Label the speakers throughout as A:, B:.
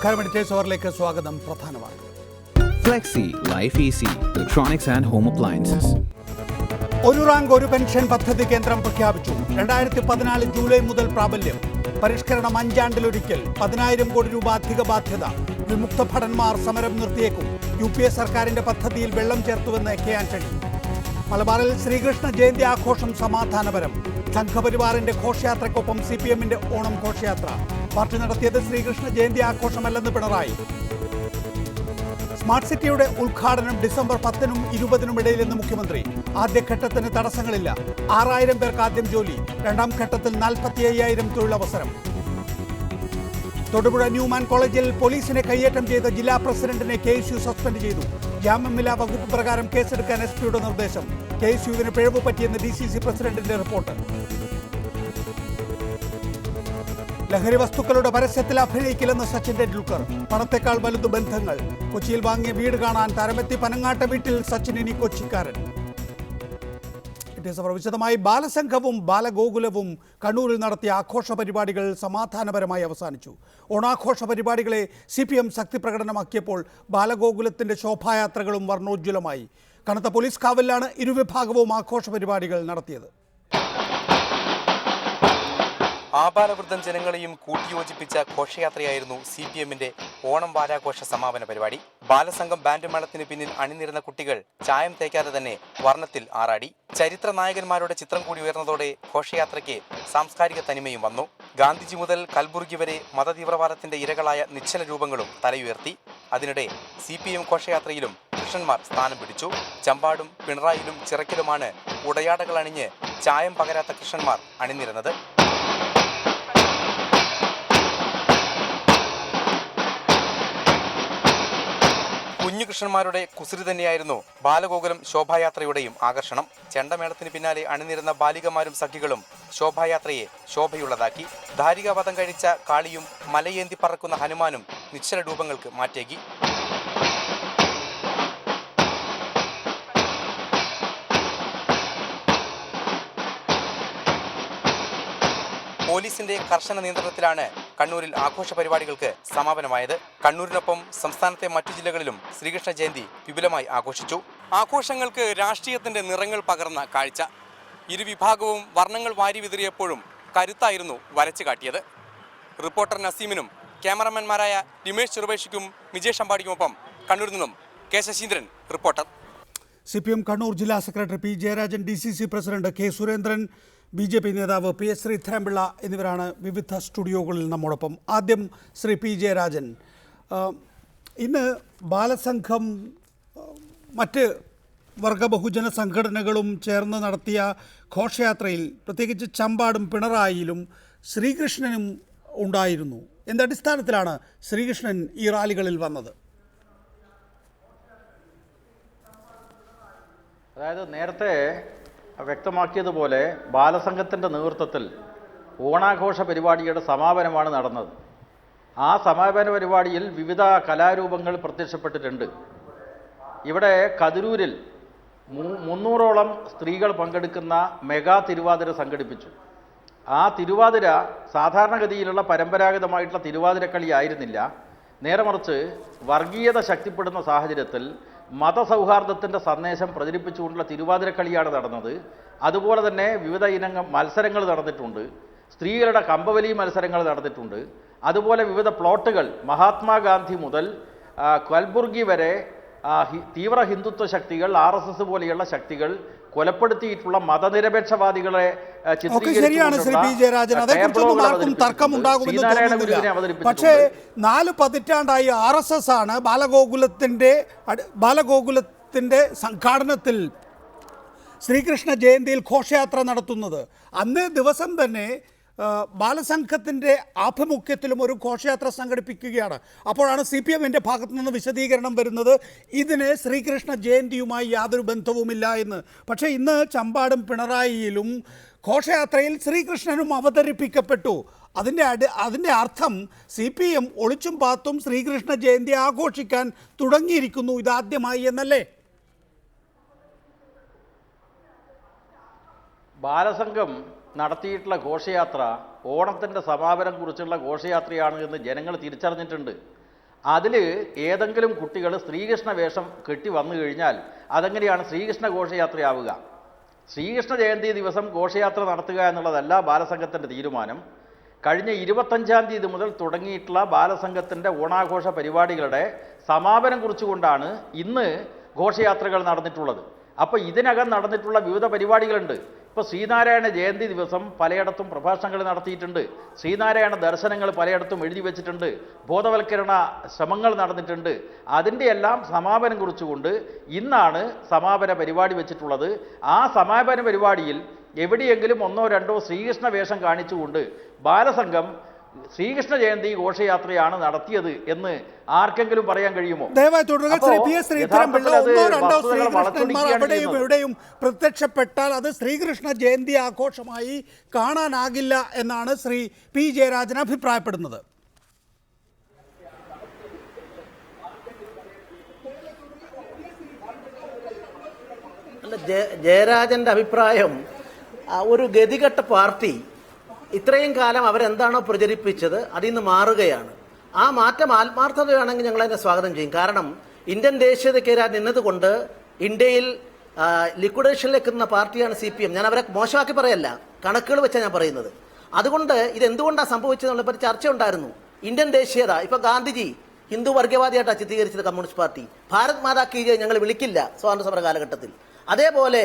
A: നമസ്കാരം. എഡിറ്റേഴ്സ് അവറിലേക്ക് സ്വാഗതം. പ്രധാന വാർത്തകൾ.
B: Flexi Life Easy Electronics and Home Appliances.
A: ഒരു റാങ്ക് ഒരു പെൻഷൻ പദ്ധതി കേന്ദ്രം പ്രഖ്യാപിച്ചു. 2014 ജൂലൈ മുതൽ പ്രാബല്യം. പരിഷ്കരണം 5 ആണ്ടിലൊരിക്കൽ. 10,000 കോടി രൂപ അധിക ബാധ്യത. വിമുക്ത ഭടന്മാർ സമരം നിർത്തിയേക്കും. UPA സർക്കാരിന്റെ പദ്ധതിയിൽ വെള്ളം ചേർത്തുവെന്ന് കെ ആന്റണി. മലബാറിൽ ശ്രീകൃഷ്ണ ജയന്തി ആഘോഷം സമാധാനപരം. സംഘപരിവാറിന്റെ ഘോഷയാത്രയ്ക്കൊപ്പം CPM-ന്റെ ഓണം ഘോഷയാത്ര. പാർട്ടി നടത്തിയത് ശ്രീകൃഷ്ണ ജയന്തി ആഘോഷമല്ലെന്ന് പിണറായി. സ്മാർട്ട് സിറ്റിയുടെ ഉദ്ഘാടനം ഡിസംബർ 10-നും 20-നും ഇടയിലെന്ന് മുഖ്യമന്ത്രി. ആദ്യഘട്ടത്തിന് തടസ്സങ്ങളില്ല. 6,000 പേർക്ക് ആദ്യം ജോലി. രണ്ടാം ഘട്ടത്തിൽ 45,000 തൊഴിലവസരം. തൊടുപുഴ ന്യൂമാൻ കോളേജിൽ പോലീസിനെ കയ്യേറ്റം ചെയ്ത ജില്ലാ പ്രസിഡന്റിനെ KSU സസ്പെൻഡ് ചെയ്തു. ജാമ്യമില്ലാ വകുപ്പ് പ്രകാരം കേസെടുക്കാൻ SP-യുടെ നിർദ്ദേശം. KSU-വിന് പിഴവ് പറ്റിയെന്ന് DCC പ്രസിഡന്റിന്റെ റിപ്പോർട്ട്. ലഹരി വസ്തുക്കളുടെ പരസ്യത്തിൽ അഭിനയിക്കില്ലെന്ന് സച്ചിൻ ടെണ്ടുൽക്കർ. പണത്തെക്കാൾ വലുത് ബന്ധങ്ങൾ. കൊച്ചിയിൽ വാങ്ങിയ വീട് കാണാൻ താരമെത്തി. പനങ്ങാട്ട വീട്ടിൽ സച്ചിൻ ഇനി കൊച്ചിക്കാരൻ. വിശദമായി ബാലസംഘവും ബാലഗോകുലവും കണ്ണൂരിൽ നടത്തിയ ആഘോഷ പരിപാടികൾ സമാധാനപരമായി അവസാനിച്ചു. ഓണാഘോഷ പരിപാടികളെ CPM ശക്തി പ്രകടനമാക്കിയപ്പോൾ ബാലഗോകുലത്തിന്റെ ശോഭായാത്രകളും വർണ്ണോജ്വലമായി. കനത്ത പോലീസ് കാവലിലാണ് ഇരുവിഭാഗവും ആഘോഷ പരിപാടികൾ നടത്തിയത്.
C: ആപാലവൃദ്ധം ജനങ്ങളെയും കൂട്ടിയോജിപ്പിച്ച ഘോഷയാത്രയായിരുന്നു CPM-ന്റെ ഓണം വാരാഘോഷ സമാപന പരിപാടി. ബാലസംഘം ബാൻഡ് മേളത്തിന് പിന്നിൽ അണിനിരുന്ന കുട്ടികൾ ചായം തേക്കാതെ തന്നെ വർണ്ണത്തിൽ ആറാടി. ചരിത്ര നായകന്മാരുടെ ചിത്രം കൂടി ഉയർന്നതോടെ ഘോഷയാത്രയ്ക്ക് സാംസ്കാരിക തനിമയും വന്നു. ഗാന്ധിജി മുതൽ കൽബുർഗി വരെ മതതീവ്രവാദത്തിന്റെ ഇരകളായ നിശ്ചല രൂപങ്ങളും തലയുയർത്തി. അതിനിടെ CPM ഘോഷയാത്രയിലും കൃഷ്ണന്മാർ സ്ഥാനം പിടിച്ചു. ചമ്പാടും പിണറായിലും ചിറക്കിലുമാണ് ഉടയാടകൾ അണിഞ്ഞ് ചായം പകരാത്ത കൃഷ്ണന്മാർ അണിനിരുന്നത്. കുഞ്ഞുകൃഷ്ണന്മാരുടെ കുസൃതി തന്നെയായിരുന്നു ബാലഗോകുലം ശോഭായാത്രയുടെയും ആകർഷണം. ചെണ്ടമേളത്തിന് പിന്നാലെ അണിനിരുന്ന ബാലികമാരും സഖികളും ശോഭായാത്രയെ ശോഭയുള്ളതാക്കി. ധാരികാവധം കഴിച്ച കാളിയും മലയേന്തി പറക്കുന്ന ഹനുമാനും നിശ്ചല രൂപങ്ങൾക്ക് മാറ്റേകി. പോലീസിന്റെ കർശന നിയന്ത്രണത്തിലാണ് കണ്ണൂരിൽ ആഘോഷ പരിപാടികൾക്ക് സമാപനമായത്. കണ്ണൂരിനൊപ്പം സംസ്ഥാനത്തെ മറ്റു ജില്ലകളിലും ശ്രീകൃഷ്ണ ജയന്തി വിപുലമായി ആഘോഷിച്ചു. ആഘോഷങ്ങൾക്ക് രാഷ്ട്രീയത്തിന്റെ നിറങ്ങൾ പകർന്ന കാഴ്ച. ഇരുവിഭാഗവും വർണ്ണങ്ങൾ വാരി വിതറിയപ്പോഴും കരുത്തായിരുന്നു വരച്ചു കാട്ടിയത്. റിപ്പോർട്ടർ നസീമിനും ക്യാമറമാൻമാരായ രമേശ് ചെറുപേഷിക്കും മിജേഷ് അമ്പാടിക്കുമൊപ്പം കണ്ണൂരിൽ നിന്നും K Sasheendran reporter.
A: CPM Kannur ജില്ലാ secretary P Jayarajan, DCC president K Surendran, BJP നേതാവ് PS ശ്രീധരൻപിള്ള എന്നിവരാണ് വിവിധ സ്റ്റുഡിയോകളിൽ നമ്മോടൊപ്പം. ആദ്യം ശ്രീ P ജയരാജൻ, ഇന്ന് ബാലസംഘം മറ്റ് വർഗ ബഹുജന സംഘടനകളും ചേർന്ന് നടത്തിയ ഘോഷയാത്രയിൽ പ്രത്യേകിച്ച് ചമ്പാടും പിണറായിയിലും ശ്രീകൃഷ്ണനും ഉണ്ടായിരുന്നു. എന്തടിസ്ഥാനത്തിലാണ് ശ്രീകൃഷ്ണൻ ഈ റാലികളിൽ വന്നത്?
D: അതായത് നേരത്തെ വ്യക്തമാക്കിയതുപോലെ ബാലസംഘത്തിൻ്റെ നേതൃത്വത്തിൽ ഓണാഘോഷ പരിപാടിയുടെ സമാപനമാണ് നടന്നത്. ആ സമാപന പരിപാടിയിൽ വിവിധ കലാരൂപങ്ങൾ പ്രത്യക്ഷപ്പെട്ടിട്ടുണ്ട്. ഇവിടെ കതിരൂരിൽ 300ഓളം സ്ത്രീകൾ പങ്കെടുക്കുന്ന മെഗാ തിരുവാതിര സംഘടിപ്പിച്ചു. ആ തിരുവാതിര സാധാരണഗതിയിലുള്ള പരമ്പരാഗതമായിട്ടുള്ള തിരുവാതിരക്കളി ആയിരുന്നില്ല. നേരെ മറിച്ച് വർഗീയത ശക്തിപ്പെടുന്ന സാഹചര്യത്തിൽ മതസൗഹാർദ്ദത്തിൻ്റെ സന്ദേശം പ്രചരിപ്പിച്ചുകൊണ്ടുള്ള തിരുവാതിരക്കളിയാണ് നടന്നത്. അതുപോലെ തന്നെ വിവിധ ഇനങ്ങൾ മത്സരങ്ങൾ നടന്നിട്ടുണ്ട്. സ്ത്രീകളുടെ കമ്പവലി മത്സരങ്ങൾ നടന്നിട്ടുണ്ട്. അതുപോലെ വിവിധ പ്ലോട്ടുകൾ മഹാത്മാഗാന്ധി മുതൽ കൽബുർഗി വരെ തീവ്ര ഹിന്ദുത്വ ശക്തികൾ, RSS പോലെയുള്ള ശക്തികൾ കൊലപ്പെടുത്തിയിട്ടുള്ള മതനിരപേക്ഷവാദികളെ
A: ശരിയാണ് ശ്രീ P ജയരാജൻ, അതേക്കുറിച്ചൊന്നും ആർക്കും തർക്കമുണ്ടാകുമെന്ന് തോന്നുന്നില്ല. പക്ഷേ 4 പതിറ്റാണ്ടായി RSS ആണ് ബാലഗോകുലത്തിന്റെ സംഘാടനത്തിൽ ശ്രീകൃഷ്ണ ജയന്തിയിൽ ഘോഷയാത്ര നടത്തുന്നത്. അന്നേ ദിവസം തന്നെ ബാലസംഘത്തിൻ്റെ ആഭിമുഖ്യത്തിലും ഒരു ഘോഷയാത്ര സംഘടിപ്പിക്കുകയാണ്. അപ്പോഴാണ് CPM-ന്റെ ഭാഗത്തു നിന്ന് വിശദീകരണം വരുന്നത് ഇതിന് ശ്രീകൃഷ്ണ ജയന്തിയുമായി യാതൊരു ബന്ധവുമില്ല എന്ന്. പക്ഷേ ഇന്ന് ചമ്പാടും പിണറായിയിലും ഘോഷയാത്രയിൽ ശ്രീകൃഷ്ണനും അവതരിപ്പിക്കപ്പെട്ടു. അതിൻ്റെ അർത്ഥം CPM ഒളിച്ചും പാത്തും ശ്രീകൃഷ്ണ ജയന്തി ആഘോഷിക്കാൻ തുടങ്ങിയിരിക്കുന്നു, ഇതാദ്യമായി എന്നല്ലേ?
D: ബാലസംഘം നടത്തിയിട്ടുള്ള ഘോഷയാത്ര ഓണത്തിൻ്റെ സമാപനം കുറിച്ചുള്ള ഘോഷയാത്രയാണ് എന്ന് ജനങ്ങൾ തിരിച്ചറിഞ്ഞിട്ടുണ്ട്. അതിൽ ഏതെങ്കിലും കുട്ടികൾ ശ്രീകൃഷ്ണ വേഷം കെട്ടി വന്നു കഴിഞ്ഞാൽ അതെങ്ങനെയാണ് ശ്രീകൃഷ്ണ ഘോഷയാത്രയാവുക? ശ്രീകൃഷ്ണ ജയന്തി ദിവസം ഘോഷയാത്ര നടത്തുക എന്നുള്ളതല്ല ബാലസംഘത്തിൻ്റെ തീരുമാനം. കഴിഞ്ഞ 25-ാം തീയതി മുതൽ തുടങ്ങിയിട്ടുള്ള ബാലസംഘത്തിൻ്റെ ഓണാഘോഷ പരിപാടികളുടെ സമാപനം കുറിച്ചുകൊണ്ടാണ് ഇന്ന് ഘോഷയാത്രകൾ നടന്നിട്ടുള്ളത്. അപ്പോൾ ഇതിനകം നടന്നിട്ടുള്ള വിവിധ പരിപാടികളുണ്ട്. ഇപ്പോൾ ശ്രീനാരായണ ജയന്തി ദിവസം പലയിടത്തും പ്രഭാഷണങ്ങൾ നടത്തിയിട്ടുണ്ട്. ശ്രീനാരായണ ദർശനങ്ങൾ പലയിടത്തും എഴുതി വെച്ചിട്ടുണ്ട്. ബോധവൽക്കരണ ശ്രമങ്ങൾ നടന്നിട്ടുണ്ട്. അതിൻ്റെ എല്ലാം സമാപനം കുറിച്ചുകൊണ്ട് ഇന്നാണ് സമാപന പരിപാടി വെച്ചിട്ടുള്ളത്. ആ സമാപന പരിപാടിയിൽ എവിടെയെങ്കിലും ഒന്നോ രണ്ടോ ശ്രീകൃഷ്ണ വേഷം കാണിച്ചുകൊണ്ട് ബാലസംഘം ശ്രീകൃഷ്ണ ജയന്തി ഘോഷയാത്രയാണ് നടത്തിയത് എന്ന് ആർക്കെങ്കിലും പറയാൻ കഴിയുമോ?
A: ദയവായി തുടരുക. ശ്രീ പി എസ് ശ്രീധരൻപിള്ള, ഒന്നോ രണ്ടോ ശ്രീകൃഷ്ണന്മാർ അവിടെയും എവിടെയും പ്രത്യക്ഷപ്പെട്ടാൽ അത് ശ്രീകൃഷ്ണ ജയന്തി ആഘോഷമായി കാണാനാകില്ല എന്നാണ് ശ്രീ പി ജയരാജൻ അഭിപ്രായപ്പെടുന്നത്.
E: അല്ല, ജയരാജൻ്റെ അഭിപ്രായം ഒരു ഗതികെട്ട പാർട്ടി ഇത്രയും കാലം അവരെന്താണോ പ്രചരിപ്പിച്ചത് അതിൽ നിന്ന് മാറുകയാണ്. ആ മാറ്റം ആത്മാർത്ഥതയാണെങ്കിൽ ഞങ്ങൾ അതിനെ സ്വാഗതം ചെയ്യും. കാരണം ഇന്ത്യൻ ദേശീയതയ്ക്കെതിരെ നിന്നതുകൊണ്ട് ഇന്ത്യയിൽ ലിക്വിഡേഷനിലേക്ക് എത്തുന്ന പാർട്ടിയാണ് CPM. ഞാൻ അവരെ മോശമാക്കി പറയല്ല, കണക്കുകൾ വെച്ചാണ് ഞാൻ പറയുന്നത്. അതുകൊണ്ട് ഇതെന്തുകൊണ്ടാണ് സംഭവിച്ചതെന്നുള്ള ചർച്ച ഉണ്ടായിരുന്നു. ഇന്ത്യൻ ദേശീയത ഇപ്പോൾ ഗാന്ധിജി ഹിന്ദു വർഗീയവാദിയായിട്ടാണ് ചിത്രീകരിച്ചത് communist party. Bharat Mata key ജയ് ഞങ്ങൾ വിളിക്കില്ല സ്വാതന്ത്ര്യ സമര കാലഘട്ടത്തിൽ. അതേപോലെ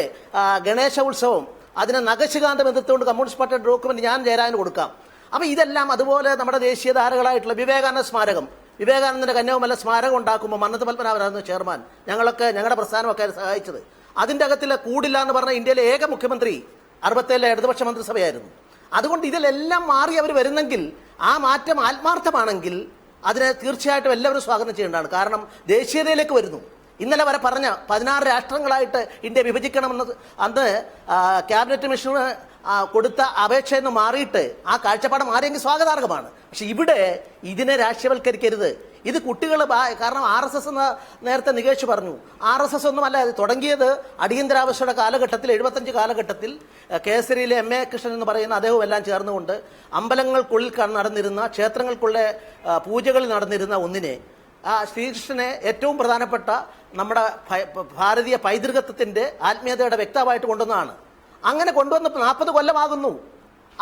E: ഗണേശ ഉത്സവം അതിനെ നഖശികാന്തം എതിർത്തുകൊണ്ട് കമ്മ്യൂണിസ്റ്റ് പാർട്ടിയുടെ ഡോക്യുമെന്റ് ഞാൻ ജയരാജന് കൊടുക്കാം. അപ്പോൾ ഇതെല്ലാം അതുപോലെ നമ്മുടെ ദേശീയ ധാരകളായിട്ടുള്ള വിവേകാനന്ദ സ്മാരകം, വിവേകാനന്ദന്റെ കന്യാകുമാരിയിലെ സ്മാരകം ഉണ്ടാക്കുമ്പോൾ മന്നത്ത് പത്മനാഭനായിരുന്നു ചെയർമാൻ. ഞങ്ങളുടെ പ്രസ്ഥാനമൊക്കെ സഹായിച്ചത്. അതിൻ്റെ അകത്തിൽ കൂടില്ല എന്ന് പറഞ്ഞ ഇന്ത്യയിലെ ഏക മുഖ്യമന്ത്രി 67 ഇടതുപക്ഷ മന്ത്രിസഭയായിരുന്നു. അതുകൊണ്ട് ഇതിലെല്ലാം മാറി അവർ വരുന്നെങ്കിൽ, ആ മാറ്റം ആത്മാർത്ഥമാണെങ്കിൽ അതിനെ തീർച്ചയായിട്ടും എല്ലാവരും സ്വാഗതം ചെയ്യേണ്ടതാണ്. കാരണം ദേശീയതയിലേക്ക് വരുന്നു. ഇന്നലെ വരെ പറഞ്ഞ 16 രാഷ്ട്രങ്ങളായിട്ട് ഇന്ത്യ വിഭജിക്കണമെന്നത് അന്ന് ക്യാബിനറ്റ് മിഷന് കൊടുത്ത അപേക്ഷയിൽ നിന്ന് മാറിയിട്ട് ആ കാഴ്ചപ്പാട് മാറിയെങ്കിൽ സ്വാഗതാർഹമാണ്. പക്ഷെ ഇവിടെ ഇതിനെ രാഷ്ട്രീയവൽക്കരിക്കരുത്. ഇത് കുട്ടികൾ, കാരണം RSS എന്ന് നേരത്തെ നികേഷ് പറഞ്ഞു, RSS ഒന്നുമല്ല. ഇത് തുടങ്ങിയത് അടിയന്തരാവസ്ഥയുടെ കാലഘട്ടത്തിൽ 75 കാലഘട്ടത്തിൽ കേസരിയിലെ MA കൃഷ്ണൻ എന്ന് പറയുന്ന അദ്ദേഹവും എല്ലാം ചേർന്നുകൊണ്ട് അമ്പലങ്ങൾക്കുള്ളിൽ നടന്നിരുന്ന, ക്ഷേത്രങ്ങൾക്കുള്ള പൂജകളിൽ നടന്നിരുന്ന ഒന്നിനെ, ശ്രീകൃഷ്ണനെ ഏറ്റവും പ്രധാനപ്പെട്ട നമ്മുടെ ഭാരതീയ പൈതൃകത്വത്തിൻ്റെ ആത്മീയതയുടെ വ്യക്തമായിട്ട് കൊണ്ടുവന്നതാണ്. അങ്ങനെ കൊണ്ടുവന്നപ്പോൾ 40 കൊല്ലമാകുന്നു.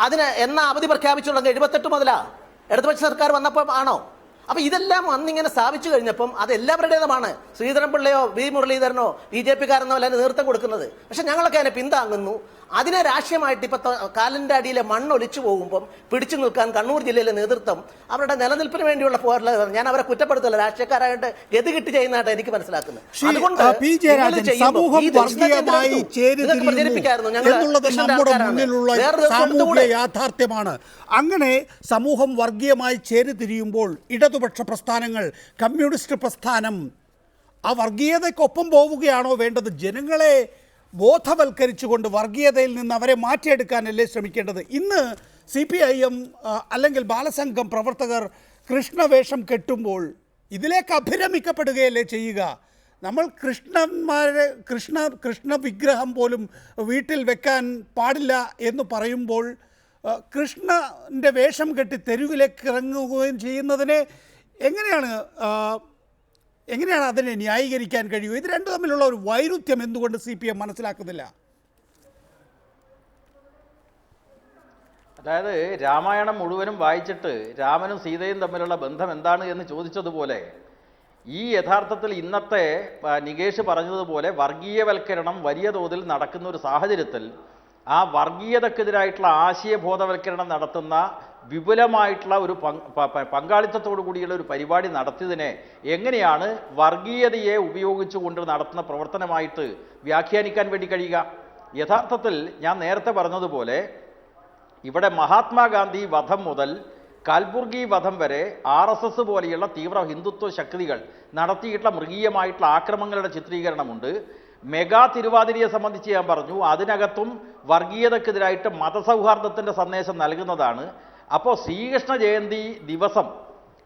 E: അതിന് എന്നാ അവധി പ്രഖ്യാപിച്ചുള്ളത്? 78 മുതലാ ഇടതുപക്ഷ സർക്കാർ വന്നപ്പോൾ ആണോ? അപ്പോൾ ഇതെല്ലാം അന്നിങ്ങനെ സ്ഥാപിച്ചു കഴിഞ്ഞപ്പം അത് എല്ലാവരുടേതുമാണ്. ശ്രീധരൻപിള്ളയോ വി മുരളീധരനോ BJP-കാരെന്നോ അല്ല നേതൃത്വം കൊടുക്കുന്നത്. പക്ഷെ ഞങ്ങളൊക്കെ അതിനെ പിന്താങ്ങുന്നു. അതിനെ രാഷ്ട്രീയമായിട്ട് ഇപ്പം കാലിൻ്റെ അടിയിലെ മണ്ണൊലിച്ചു പോകുമ്പം പിടിച്ചു നിൽക്കാൻ കണ്ണൂർ ജില്ലയിലെ നേതൃത്വം അവരുടെ നിലനിൽപ്പിന് വേണ്ടിയുള്ള പോരാട്ടം. ഞാൻ അവരെ കുറ്റപ്പെടുത്തില്ല, രാഷ്ട്രീയക്കാരായിട്ട് ഗതി കിട്ടി ചെയ്യുന്നതായിട്ട് എനിക്ക് മനസ്സിലാക്കുന്നത്. അതുകൊണ്ട്
A: യാഥാർത്ഥ്യമാണ്. അങ്ങനെ സമൂഹം വർഗീയമായി ചേരിതിരിയുമ്പോൾ ഇടതുപക്ഷ പ്രസ്ഥാനങ്ങൾ, കമ്മ്യൂണിസ്റ്റ് പ്രസ്ഥാനം ആ വർഗീയതയ്ക്കൊപ്പം പോവുകയാണോ വേണ്ടത്? ജനങ്ങളെ ബോധവൽക്കരിച്ചുകൊണ്ട് വർഗീയതയിൽ നിന്ന് അവരെ മാറ്റിയെടുക്കാനല്ലേ ശ്രമിക്കേണ്ടത്? ഇന്ന് CPIM അല്ലെങ്കിൽ ബാലസംഘം പ്രവർത്തകർ കൃഷ്ണവേഷം കെട്ടുമ്പോൾ ഇതിലേക്ക് അഭിരമിക്കപ്പെടുകയല്ലേ ചെയ്യുക? നമ്മൾ കൃഷ്ണ വിഗ്രഹം പോലും വീട്ടിൽ വെക്കാൻ പാടില്ല എന്ന് പറയുമ്പോൾ കൃഷ്ണൻ്റെ വേഷം കെട്ടി തെരുവിലേക്ക് ഇറങ്ങുകയും ചെയ്യുന്നതിനെ എങ്ങനെയാണ് അതിനെ ന്യായീകരിക്കാൻ കഴിയുക? ഇത് രണ്ടും തമ്മിലുള്ള ഒരു വൈരുദ്ധ്യം എന്തുകൊണ്ട് CPM മനസ്സിലാക്കുന്നില്ല?
D: അതായത് രാമായണം മുഴുവനും വായിച്ചിട്ട് രാമനും സീതയും തമ്മിലുള്ള ബന്ധം എന്താണ് എന്ന് ചോദിച്ചതുപോലെ, ഈ യഥാർത്ഥത്തിൽ ഇന്നത്തെ നികേഷ് പറഞ്ഞതുപോലെ വർഗീയവൽക്കരണം വലിയ തോതിൽ നടക്കുന്ന ഒരു സാഹചര്യത്തിൽ ആ വർഗീയതക്കെതിരായിട്ടുള്ള ആശയബോധവൽക്കരണം നടത്തുന്ന വിപുലമായിട്ടുള്ള ഒരു പങ്കാളിത്തത്തോടു കൂടിയുള്ള ഒരു പരിപാടി നടത്തിയതിനെ എങ്ങനെയാണ് വർഗീയതയെ ഉപയോഗിച്ചുകൊണ്ട് നടത്തുന്ന പ്രവർത്തനമായിട്ട് വ്യാഖ്യാനിക്കാൻ വേണ്ടി കഴിയുക? യഥാർത്ഥത്തിൽ ഞാൻ നേരത്തെ പറഞ്ഞതുപോലെ ഇവിടെ മഹാത്മാഗാന്ധി വധം മുതൽ കൽബുർഗി വധം വരെ RSS പോലെയുള്ള തീവ്ര ഹിന്ദുത്വ ശക്തികൾ നടത്തിയിട്ടുള്ള മൃഗീയമായിട്ടുള്ള ആക്രമണങ്ങളുടെ ചിത്രീകരണമുണ്ട്. മെഗാ തിരുവാതിരയെ സംബന്ധിച്ച് ഞാൻ പറഞ്ഞു, അതിനകത്തും വർഗീയതക്കെതിരായിട്ട് മതസൗഹാർദ്ദത്തിൻ്റെ സന്ദേശം നൽകുന്നതാണ്. അപ്പോൾ ശ്രീകൃഷ്ണ ജയന്തി ദിവസം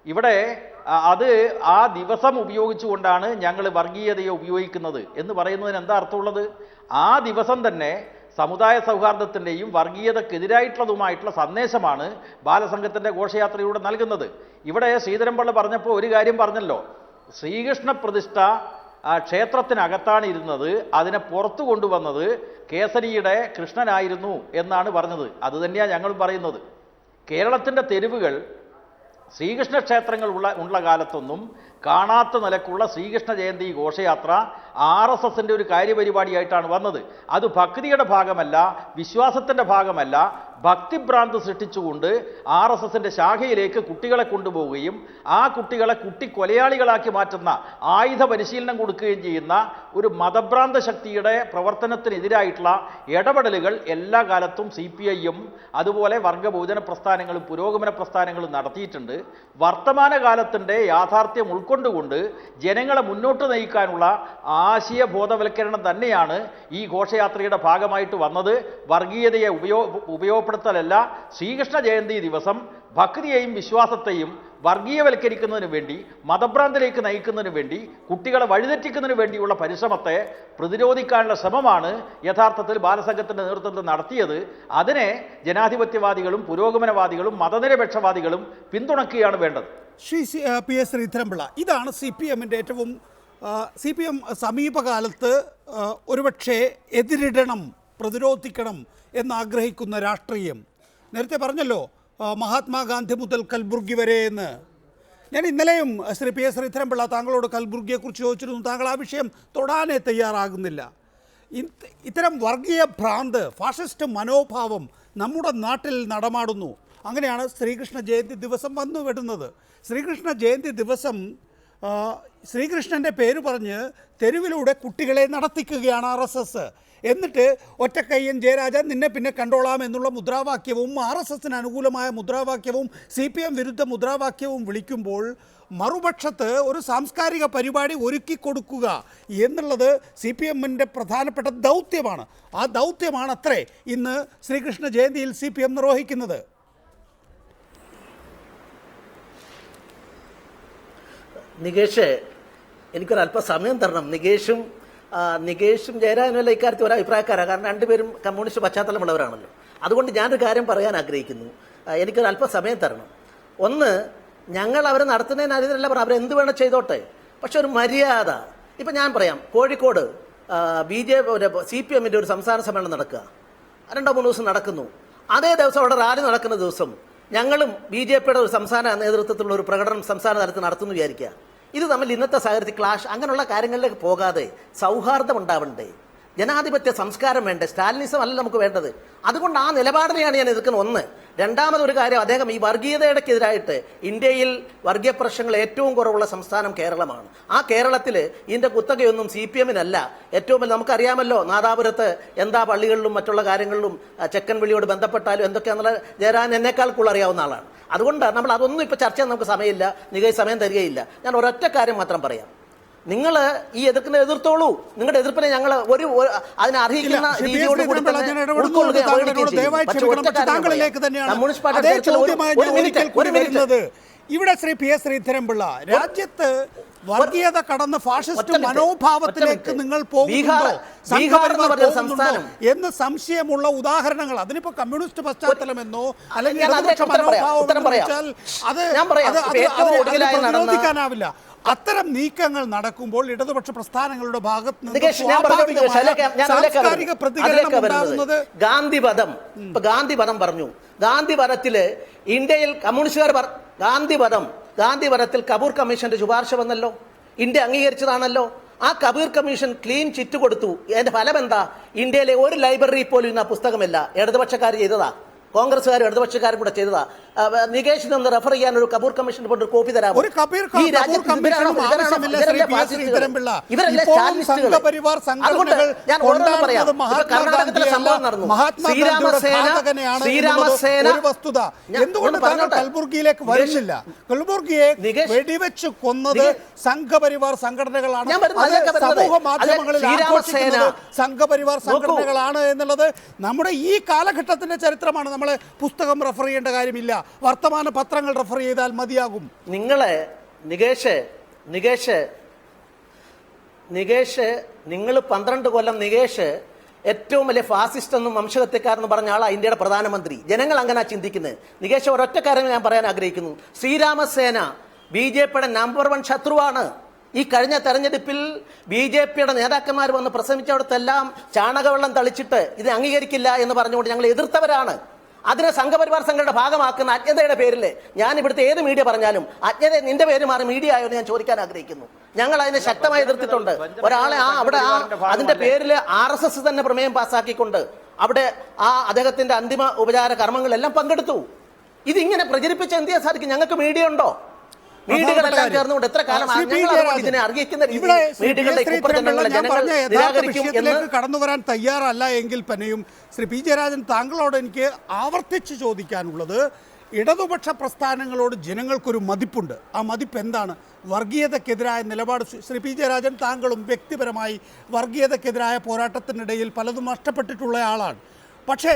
D: ഇവിടെ ആ ദിവസം ഉപയോഗിച്ചുകൊണ്ടാണ് ഞങ്ങൾ വർഗീയതയെ ഉപയോഗിക്കുന്നത് എന്ന് പറയുന്നതിന് എന്താ അർത്ഥമുള്ളത്? ആ ദിവസം തന്നെ സമുദായ സൗഹാർദ്ദത്തിൻ്റെയും വർഗീയതക്കെതിരായിട്ടുള്ളതുമായിട്ടുള്ള സന്ദേശമാണ് ബാലസംഘത്തിൻ്റെ ഘോഷയാത്രയിലൂടെ നൽകുന്നത്. ഇവിടെ ശ്രീധരൻപിള്ള പറഞ്ഞപ്പോൾ ഒരു കാര്യം പറഞ്ഞല്ലോ, ശ്രീകൃഷ്ണ പ്രതിഷ്ഠ ക്ഷേത്രത്തിനകത്താണ് ഇരുന്നത്, അതിനെ പുറത്തു കൊണ്ടുവന്നത് കേസരിയുടെ കൃഷ്ണനായിരുന്നു എന്നാണ് പറഞ്ഞത്. അതുതന്നെയാണ് ഞങ്ങളും പറയുന്നത്. കേരളത്തിൻ്റെ തെരുവുകൾ ശ്രീകൃഷ്ണ ക്ഷേത്രങ്ങൾ ഉള്ള കാലത്തൊന്നും കാണാത്ത നിലക്കുള്ള ശ്രീകൃഷ്ണ ജയന്തി ഘോഷയാത്ര RSSൻ്റെ ഒരു കാര്യപരിപാടിയായിട്ടാണ് വന്നത്. അത് ഭക്തിയുടെ ഭാഗമല്ല, വിശ്വാസത്തിൻ്റെ ഭാഗമല്ല, ഭക്തിഭ്രാന്ത് സൃഷ്ടിച്ചുകൊണ്ട് RSSൻ്റെ ശാഖയിലേക്ക് കുട്ടികളെ കൊണ്ടുപോവുകയും ആ കുട്ടികളെ കൊലയാളികളാക്കി മാറ്റുന്ന ആയുധ പരിശീലനം കൊടുക്കുകയും ചെയ്യുന്ന ഒരു മതഭ്രാന്ത ശക്തിയുടെ പ്രവർത്തനത്തിനെതിരായിട്ടുള്ള ഇടപെടലുകൾ എല്ലാ കാലത്തും CPIയും അതുപോലെ വർഗബഹുജന പ്രസ്ഥാനങ്ങളും പുരോഗമന പ്രസ്ഥാനങ്ങളും നടത്തിയിട്ടുണ്ട്. വർത്തമാനകാലത്തിൻ്റെ യാഥാർത്ഥ്യം ഉൾക്കൊണ്ടുകൊണ്ട് ജനങ്ങളെ മുന്നോട്ട് നയിക്കാനുള്ള ആശയ ബോധവൽക്കരണം തന്നെയാണ് ഈ ഘോഷയാത്രയുടെ ഭാഗമായിട്ട് വന്നത്. വർഗീയതയെ ഉപയോഗപ്പെടുത്തലല്ല. ശ്രീകൃഷ്ണ ജയന്തി ദിവസം ഭക്തിയെയും വിശ്വാസത്തെയും വർഗീയവൽക്കരിക്കുന്നതിന് വേണ്ടി, മതഭ്രാന്തിലേക്ക് നയിക്കുന്നതിന് വേണ്ടി, കുട്ടികളെ വഴിതെറ്റിക്കുന്നതിന് വേണ്ടിയുള്ള പരിശ്രമത്തെ പ്രതിരോധിക്കാനുള്ള ശ്രമമാണ് യഥാർത്ഥത്തിൽ ബാലസംഘത്തിൻ്റെ നേതൃത്വത്തിൽ നടത്തിയത്. അതിനെ ജനാധിപത്യവാദികളും പുരോഗമനവാദികളും മതനിരപേക്ഷവാദികളും പിന്തുണയ്ക്കുകയാണ് വേണ്ടത്.
A: ശ്രീ PS ശ്രീധരൻപിള്ള, ഇതാണ് CPMൻ്റെ ഏറ്റവും CPM സമീപകാലത്ത് ഒരുപക്ഷെ എതിരിടണം, പ്രതിരോധിക്കണം എന്നാഗ്രഹിക്കുന്ന രാഷ്ട്രീയം. നേരത്തെ പറഞ്ഞല്ലോ മഹാത്മാഗാന്ധി മുതൽ കൽബുർഗി വരെ എന്ന്. ഞാൻ ഇന്നലെയും ശ്രീ PS ശ്രീധരൻപിള്ള താങ്കളോട് കൽബുർഗിയെക്കുറിച്ച് ചോദിച്ചിരുന്നു. താങ്കൾ ആ വിഷയം തൊടാനേ തയ്യാറാകുന്നില്ല. ഇത്തരം വർഗീയ ഭ്രാന്ത്, ഫാഷിസ്റ്റ് മനോഭാവം നമ്മുടെ നാട്ടിൽ നടമാടുന്നു. അങ്ങനെയാണ് ശ്രീകൃഷ്ണ ജയന്തി ദിവസം വന്നു വിടുന്നത്. ശ്രീകൃഷ്ണ ജയന്തി ദിവസം ശ്രീകൃഷ്ണൻ്റെ പേര് പറഞ്ഞ് തെരുവിലൂടെ കുട്ടികളെ നടത്തിക്കുകയാണ് RSS. എന്നിട്ട് ഒറ്റക്കയ്യൻ ജയരാജൻ നിന്നെ പിന്നെ കണ്ടോളാം എന്നുള്ള മുദ്രാവാക്യവും RSSന് അനുകൂലമായ മുദ്രാവാക്യവും CPM വിരുദ്ധ മുദ്രാവാക്യവും വിളിക്കുമ്പോൾ മറുപക്ഷത്ത് ഒരു സാംസ്കാരിക പരിപാടി ഒരുക്കി കൊടുക്കുക എന്നുള്ളത് CPMൻ്റെ പ്രധാനപ്പെട്ട ദൗത്യമാണ്. ആ ദൗത്യമാണ് അത്രേ ഇന്ന് ശ്രീകൃഷ്ണ ജയന്തിയിൽ CPM നിർവഹിക്കുന്നത്.
E: നികേഷ്, എനിക്കൊരല്പം സമയം തരണം. നികേഷും ജയരാജനുമല്ല ഇക്കാര്യത്തിൽ ഒരു അഭിപ്രായക്കാരാണ്. കാരണം രണ്ടുപേരും കമ്മ്യൂണിസ്റ്റ് പശ്ചാത്തലമുള്ളവരാണല്ലോ. അതുകൊണ്ട് ഞാനൊരു കാര്യം പറയാൻ ആഗ്രഹിക്കുന്നു. എനിക്കൊരല്പം സമയം തരണം. ഒന്ന്, ഞങ്ങൾ അവരെ നടത്തുന്നതിനെതിരല്ല പറഞ്ഞു, അവരെന്ത് വേണം ചെയ്തോട്ടെ. പക്ഷെ ഒരു മര്യാദ. ഇപ്പം ഞാൻ പറയാം, കോഴിക്കോട് CPMൻ്റെ ഒരു സംസ്ഥാന സമ്മേളനം നടക്കുക, 2-3 ദിവസം നടക്കുന്നു. അതേ ദിവസം അവിടെ റാലി നടക്കുന്ന ദിവസം ഞങ്ങളും BJPയുടെ ഒരു സംസ്ഥാന നേതൃത്വത്തിലുള്ള ഒരു പ്രകടനം സംസ്ഥാന തലത്തിൽ നടത്തുന്നു വിചാരിക്കുക. ഇത് തമ്മിൽ ഇന്നത്തെ സാഹചര്യത്തിൽ ക്ലാഷ്, അങ്ങനെയുള്ള കാര്യങ്ങളിലേക്ക് പോകാതെ സൗഹാർദ്ദം ഉണ്ടാവണ്ടേ, ജനാധിപത്യ സംസ്കാരം വേണ്ടേ, സ്റ്റാലിനിസം അല്ല നമുക്ക് വേണ്ടത്. അതുകൊണ്ട് ആ നിലപാടിനെയാണ് ഞാൻ എതിർക്കുന്നത്. ഒന്ന്. രണ്ടാമതൊരു കാര്യം, അദ്ദേഹം ഈ വർഗീയതയ്ക്കെതിരായിട്ട് ഇന്ത്യയിൽ വർഗീയ പ്രശ്നങ്ങൾ ഏറ്റവും കുറവുള്ള സംസ്ഥാനം കേരളമാണ്. ആ കേരളത്തിൽ ഇതിൻ്റെ കുത്തകയൊന്നും CPMനല്ല. ഏറ്റവും നമുക്കറിയാമല്ലോ, നാദാപുരത്ത് എന്താ പള്ളികളിലും മറ്റുള്ള കാര്യങ്ങളിലും ചെക്കൻ വിളിയോട് ബന്ധപ്പെട്ടാലും എന്തൊക്കെയാണെന്നുള്ള ജയരാജൻ എന്നേക്കാൾ കൂടുതൽ അറിയാവുന്ന ആളാണ്. അതുകൊണ്ട് നമ്മൾ അതൊന്നും ഇപ്പോൾ ചർച്ച ചെയ്യാൻ നമുക്ക് സമയമില്ല, നികേഷ് സമയം തരികയില്ല. ഞാൻ ഒരൊറ്റ കാര്യം മാത്രം പറയാം. നിങ്ങൾ ഈ എതിർക്കുന്ന എതിർത്തോളൂ. നിങ്ങളുടെ എതിർപ്പിനെ ഞങ്ങൾ അതിനെ അർഹിക്കുന്ന രീതിയോട് കൂടി
A: ഇവിടെ ശ്രീ PS ശ്രീധരൻപിള്ള, രാജ്യത്ത് വർഗീയത കടന്ന് ഫാഷിസ്റ്റ് മനോഭാവത്തിലേക്ക് നിങ്ങൾ പോകുന്നുണ്ടോ എന്ന് സംശയമുള്ള ഉദാഹരണങ്ങൾ, അതിനിപ്പോ കമ്മ്യൂണിസ്റ്റ് പശ്ചാത്തലമെന്നോ അല്ലെങ്കിൽ ഇടതുപക്ഷ മനോഭാവമെന്നോ വെച്ചാൽ അത് പ്രതിരോധിക്കാനാവില്ല. അത്തരം നീക്കങ്ങൾ നടക്കുമ്പോൾ ഇടതുപക്ഷ പ്രസ്ഥാനങ്ങളുടെ ഭാഗത്ത് നിന്ന് സാംസ്കാരിക പ്രതികരണം ഉണ്ടാകുന്നത്.
E: ഗാന്ധിവധം പറഞ്ഞു. ഗാന്ധിവധത്തില് ഇന്ത്യയിൽ കമ്മ്യൂണിസ്റ്റുകാർ ഗാന്ധിവധത്തിൽ കപൂർ കമ്മീഷന്റെ ശുപാർശ വന്നല്ലോ, ഇന്ത്യ അംഗീകരിച്ചതാണല്ലോ. ആ കബീർ കമ്മീഷൻ ക്ലീൻ ചിറ്റ് കൊടുത്തു. അതിന്റെ ഫലം എന്താ? ഇന്ത്യയിലെ ഒരു ലൈബ്രറി പോലും ഇന്ന് ആ പുസ്തകമില്ല. ഇടതുപക്ഷക്കാർ ചെയ്തതാ, കോൺഗ്രസ്സുകാരും ഇടതുപക്ഷക്കാരും കൂടെ ചെയ്തതാ. നികേഷിന് ഒന്ന് റെഫർ ചെയ്യാൻ ഒരു കപൂർ കമ്മീഷൻ കൊണ്ട് ഒരു കോപ്പി തരാമോ?
A: കൽബുർഗിയിലേക്ക് വരുന്നില്ല. കൽബുർഗിയെ വെടിവെച്ച് കൊന്നത് സംഘപരിവാർ സംഘടനകളാണ്, സമൂഹ മാധ്യമങ്ങളിൽ സംഘപരിവാർ സംഘടനകളാണ് എന്നുള്ളത് നമ്മുടെ ഈ കാലഘട്ടത്തിന്റെ ചരിത്രമാണ്. നമ്മളെ പുസ്തകം റെഫർ ചെയ്യേണ്ട കാര്യമില്ല, വർത്തമാന പത്രങ്ങൾ റെഫർ ചെയ്താൽ മതിയാകും.
E: നിങ്ങളെ നികേഷ് നിങ്ങൾ 12 കൊല്ലം നികേഷ് ഏറ്റവും വലിയ ഫാസിസ്റ്റ് എന്നും വംശഹത്യക്കാരെന്ന് പറഞ്ഞ ആളാണ് ഇന്ത്യയുടെ പ്രധാനമന്ത്രി. ജനങ്ങൾ അങ്ങനെ ചിന്തിക്കുന്നത്. നികേഷ്, ഒരൊറ്റ കാര്യം ഞാൻ പറയാൻ ആഗ്രഹിക്കുന്നു. ശ്രീരാമസേന BJPയുടെ നമ്പർ 1 ശത്രുവാണ്. ഈ കഴിഞ്ഞ തെരഞ്ഞെടുപ്പിൽ BJPയുടെ നേതാക്കന്മാർ വന്ന് പ്രസംഗിച്ചിടത്തെല്ലാം ചാണകവെള്ളം തളിച്ചിട്ട് ഇത് അംഗീകരിക്കില്ല എന്ന് പറഞ്ഞുകൊണ്ട് ഞങ്ങൾ എതിർത്തവരാണ്. അതിനെ സംഘപരിവാർ സംഘടനയുടെ ഭാഗമാക്കുന്ന അജ്ഞതയുടെ പേരിൽ ഞാൻ ഇവിടുത്തെ ഏത് മീഡിയ പറഞ്ഞാലും അജ്ഞത നിന്റെ പേര് മാറി മീഡിയ ആയോ എന്ന് ഞാൻ ചോദിക്കാൻ ആഗ്രഹിക്കുന്നു. ഞങ്ങൾ അതിനെ ശക്തമായി എതിർത്തിട്ടുണ്ട്. ഒരാളെ അവിടെ അതിന്റെ പേരിൽ RSS തന്നെ പ്രമേയം പാസ്സാക്കിക്കൊണ്ട് അവിടെ അദ്ദേഹത്തിന്റെ അന്തിമ ഉപചാര കർമ്മങ്ങളെല്ലാം പങ്കെടുത്തു. ഇതിങ്ങനെ പ്രചരിപ്പിച്ച് എന്ത് ചെയ്യാൻ സാധിക്കും? ഞങ്ങൾക്ക് മീഡിയ ഉണ്ടോ? മീഡിയകളെല്ലാം ചേർന്നുകൊണ്ട് എത്ര കാലം ഇതിനെ അർഹിക്കുന്ന
A: വിഷയത്തിലേക്ക് കടന്നു വരാൻ തയ്യാറല്ല എങ്കിൽ തന്നെയും ശ്രീ പി ജയരാജൻ, താങ്കളോട് എനിക്ക് ആവർത്തിച്ച് ചോദിക്കാനുള്ളത്, ഇടതുപക്ഷ പ്രസ്ഥാനങ്ങളോട് ജനങ്ങൾക്കൊരു മതിപ്പുണ്ട്. ആ മതിപ്പ് എന്താണ്? വർഗീയതക്കെതിരായ നിലപാട്. ശ്രീ പി ജയരാജൻ, താങ്കളും വ്യക്തിപരമായി വർഗീയതക്കെതിരായ പോരാട്ടത്തിനിടയിൽ പലതും നഷ്ടപ്പെട്ടിട്ടുള്ള ആളാണ്. പക്ഷേ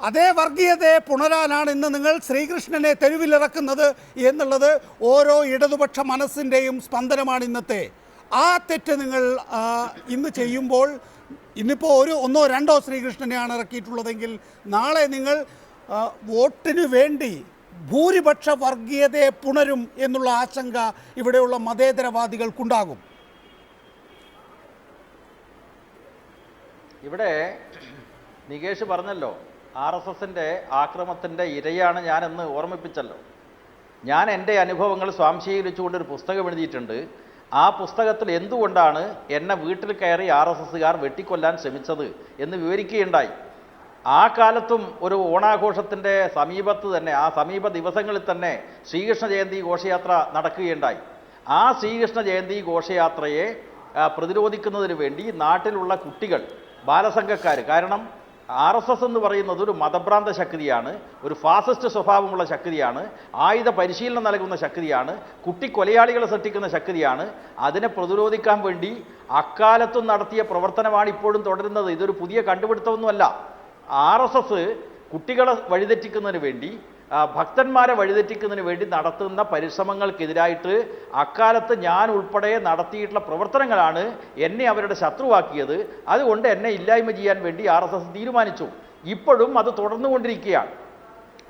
A: അതേ വർഗീയതയെ പുണരാനാണ് ഇന്ന് നിങ്ങൾ ശ്രീകൃഷ്ണനെ തെരുവിലിറക്കുന്നത് എന്നുള്ളത് ഓരോ ഇടതുപക്ഷ മനസ്സിൻ്റെയും സ്പന്ദനമാണ് ഇന്നത്തെ. ആ തെറ്റ് നിങ്ങൾ ഇന്ന് ചെയ്യുമ്പോൾ, ഇന്നിപ്പോൾ ഒന്നോ രണ്ടോ ശ്രീകൃഷ്ണനെയാണ് ഇറക്കിയിട്ടുള്ളതെങ്കിൽ നാളെ നിങ്ങൾ വോട്ടിന് വേണ്ടി ഭൂരിപക്ഷ വർഗീയതയെ പുണരും എന്നുള്ള ആശങ്ക ഇവിടെയുള്ള മതേതരവാദികൾക്കുണ്ടാകും.
D: ഇവിടെ നികേഷ് പറഞ്ഞല്ലോ, RSSന്റെ ആക്രമണത്തിൻ്റെ ഇരയാണ് ഞാനെന്ന് ഓർമ്മിപ്പിച്ചല്ലോ. ഞാൻ എൻ്റെ അനുഭവങ്ങൾ സ്വാംശീകരിച്ചുകൊണ്ടൊരു പുസ്തകം എഴുതിയിട്ടുണ്ട്. ആ പുസ്തകത്തിൽ എന്തുകൊണ്ടാണ് എന്നെ വീട്ടിൽ കയറി RSSകാർ വെട്ടിക്കൊല്ലാൻ ശ്രമിച്ചത് എന്ന് വിവരിക്കുകയുണ്ടായി. ആ കാലത്തും ഒരു ഓണാഘോഷത്തിൻ്റെ സമീപത്ത് തന്നെ, ആ സമീപ ദിവസങ്ങളിൽ തന്നെ ശ്രീകൃഷ്ണ ജയന്തി ഘോഷയാത്ര നടക്കുകയുണ്ടായി. ആ ശ്രീകൃഷ്ണ ജയന്തി ഘോഷയാത്രയെ പ്രതിരോധിക്കുന്നതിന് വേണ്ടി നാട്ടിലുള്ള കുട്ടികൾ, ബാലസംഘക്കാർ, കാരണം RSS എന്ന് പറയുന്നത് ഒരു മതഭ്രാന്ത ശക്തിയാണ്, ഒരു ഫാസിസ്റ്റ് സ്വഭാവമുള്ള ശക്തിയാണ്, ആയുധ പരിശീലനം നൽകുന്ന ശക്തിയാണ്, കുട്ടിക്കൊലയാളികളെ സൃഷ്ടിക്കുന്ന ശക്തിയാണ്. അതിനെ പ്രതിരോധിക്കാൻ വേണ്ടി അക്കാലത്തും നടത്തിയ പ്രവർത്തനമാണ് ഇപ്പോഴും തുടരുന്നത്. ഇതൊരു പുതിയ കണ്ടുപിടുത്തമൊന്നുമല്ല. RSS കുട്ടികളെ വഴിതെറ്റിക്കുന്നതിന് വേണ്ടി, ഭക്തന്മാരെ വഴിതെറ്റിക്കുന്നതിന് വേണ്ടി നടത്തുന്ന പരിശ്രമങ്ങൾക്കെതിരായിട്ട് അക്കാലത്ത് ഞാൻ ഉൾപ്പെടെ നടത്തിയിട്ടുള്ള പ്രവർത്തനങ്ങളാണ് എന്നെ അവരുടെ ശത്രുവാക്കിയത്. അതുകൊണ്ട് എന്നെ ഇല്ലായ്മ ചെയ്യാൻ വേണ്ടി RSS തീരുമാനിച്ചു. ഇപ്പോഴും അത് തുടർന്നുകൊണ്ടിരിക്കുകയാണ്.